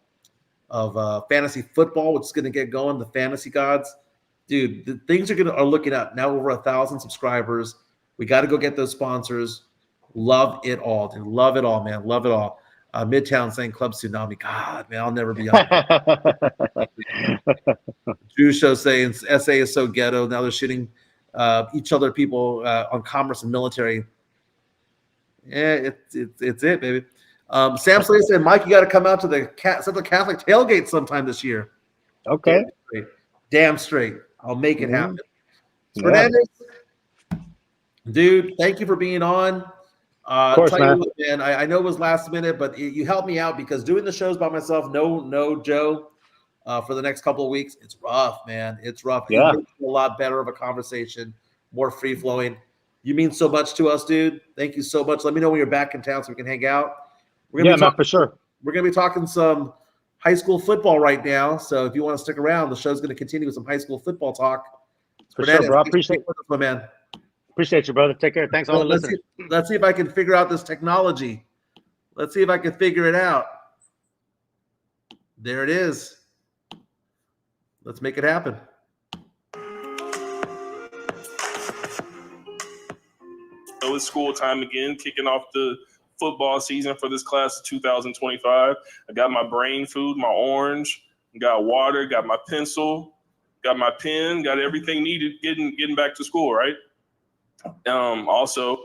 fantasy football, which is going to get going, the fantasy gods. Dude, the things are looking up. Now over 1,000 subscribers. We got to go get those sponsors. Love it all, dude. Love it all, man. Love it all. Midtown saying Club Tsunami. God, man, I'll never be on. Drew Show saying SA is so ghetto. Now they're shooting each other people on commerce and military. Yeah, it's it, baby. Sam Slade said, Mike, you got to come out to the Central Catholic tailgate sometime this year. Okay. Damn straight. I'll make it happen. Fernandez, dude, thank you for being on. Of course, man. What, man. I know it was last minute, but you helped me out because doing the shows by myself, no Joe, for the next couple of weeks, it's rough, man. It's rough. Yeah. It makes it a lot better of a conversation, more free flowing. You mean so much to us, dude. Thank you so much. Let me know when you're back in town so we can hang out. For sure. We're gonna be talking some high school football right now. So if you want to stick around, the show's gonna continue with some high school football talk. For sure, bro. Appreciate it, my man. Appreciate you, brother. Take care. Thanks all the listeners. Let's see if I can figure out this technology. Let's see if I can figure it out. There it is. Let's make it happen. So it's school time again, kicking off the football season for this class of 2025. I got my brain food, my orange, got water, got my pencil, got my pen, got everything needed getting back to school, right? Also,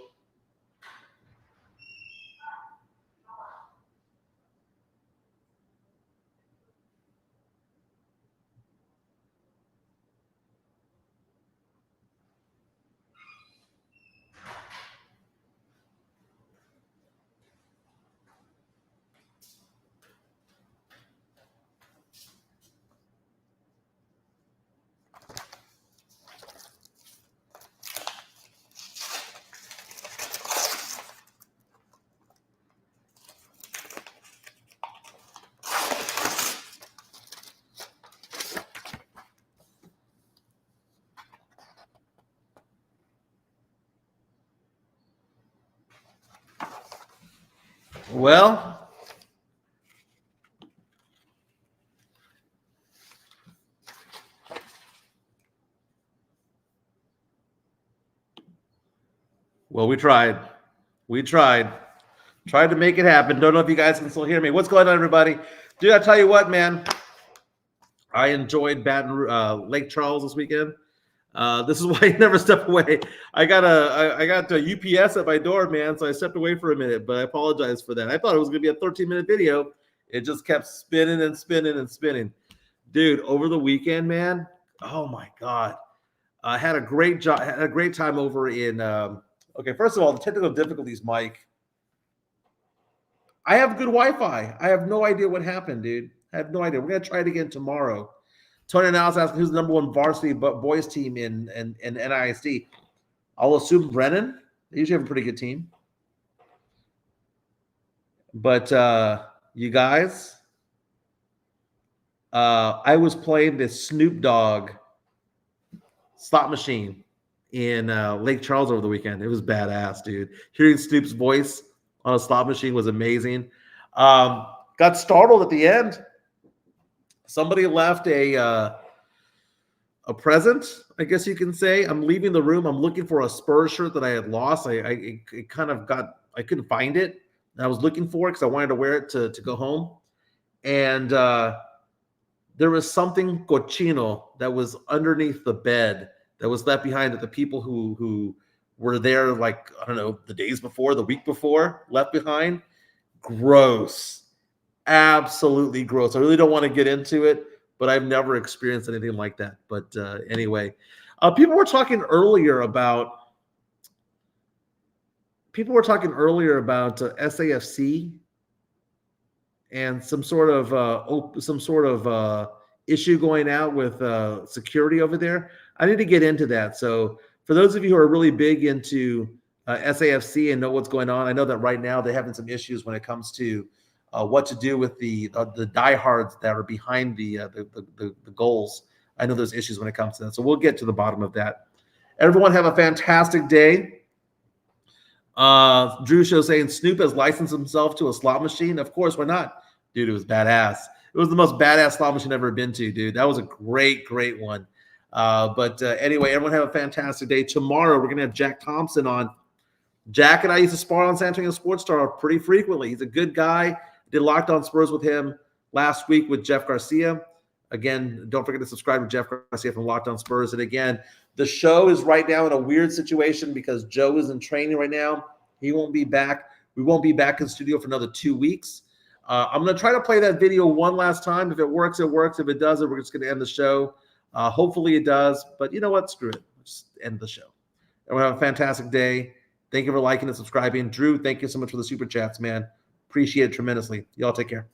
Well, we tried. Tried to make it happen. Don't know if you guys can still hear me. What's going on, everybody? Dude, I tell you what, man. I enjoyed Lake Charles this weekend. This is why I never step away. I got a UPS at my door, man, so I stepped away for a minute, but I apologize for that. I thought it was going to be a 13-minute video. It just kept spinning and spinning and spinning. Dude, over the weekend, man, oh my God. I had a great time over in okay, first of all, the technical difficulties, Mike. I have good Wi-Fi. I have no idea what happened, dude. I have no idea. We're going to try it again tomorrow. Tony Niles asking who's the number one varsity boys team in NISD. I'll assume Brennan. They usually have a pretty good team. But you guys, I was playing this Snoop Dogg slot machine in Lake Charles over the weekend. It was badass, dude. Hearing Snoop's voice on a slot machine was amazing. Got startled at the end. Somebody left a present, I guess you can say. I'm leaving the room. I'm looking for a Spurs shirt that I had lost. I couldn't find it. And I was looking for it because I wanted to wear it to go home. And there was something cochino that was underneath the bed that was left behind that the people who were there, like, I don't know, the days before, the week before, left behind. Gross. Absolutely gross. I really don't want to get into it, but I've never experienced anything like that. But anyway, people were talking earlier about people were talking earlier about SAFC and some sort of issue going out with security over there. I need to get into that. So for those of you who are really big into SAFC and know what's going on, I know that right now they're having some issues when it comes to what to do with the diehards that are behind the goals. I know there's issues when it comes to that. So we'll get to the bottom of that. Everyone have a fantastic day. Drew Show saying Snoop has licensed himself to a slot machine. Of course, why not? Dude, it was badass. It was the most badass slot machine I've ever been to, dude. That was a great one. But anyway, everyone have a fantastic day. Tomorrow, we're going to have Jack Thompson on. Jack and I used to spar on San Antonio Sports Star pretty frequently. He's a good guy. Did Locked On Spurs with him last week with Jeff Garcia. Again, don't forget to subscribe to Jeff Garcia from Locked On Spurs. And again, the show is right now in a weird situation because Joe is in training right now. He won't be back. We won't be back in the studio for another 2 weeks. I'm going to try to play that video one last time. If it works, it works. If it doesn't, we're just going to end the show. Hopefully it does. But you know what? Screw it. Just end the show. Everyone have a fantastic day. Thank you for liking and subscribing. Drew, thank you so much for the super chats, man. Appreciate it tremendously. Y'all take care.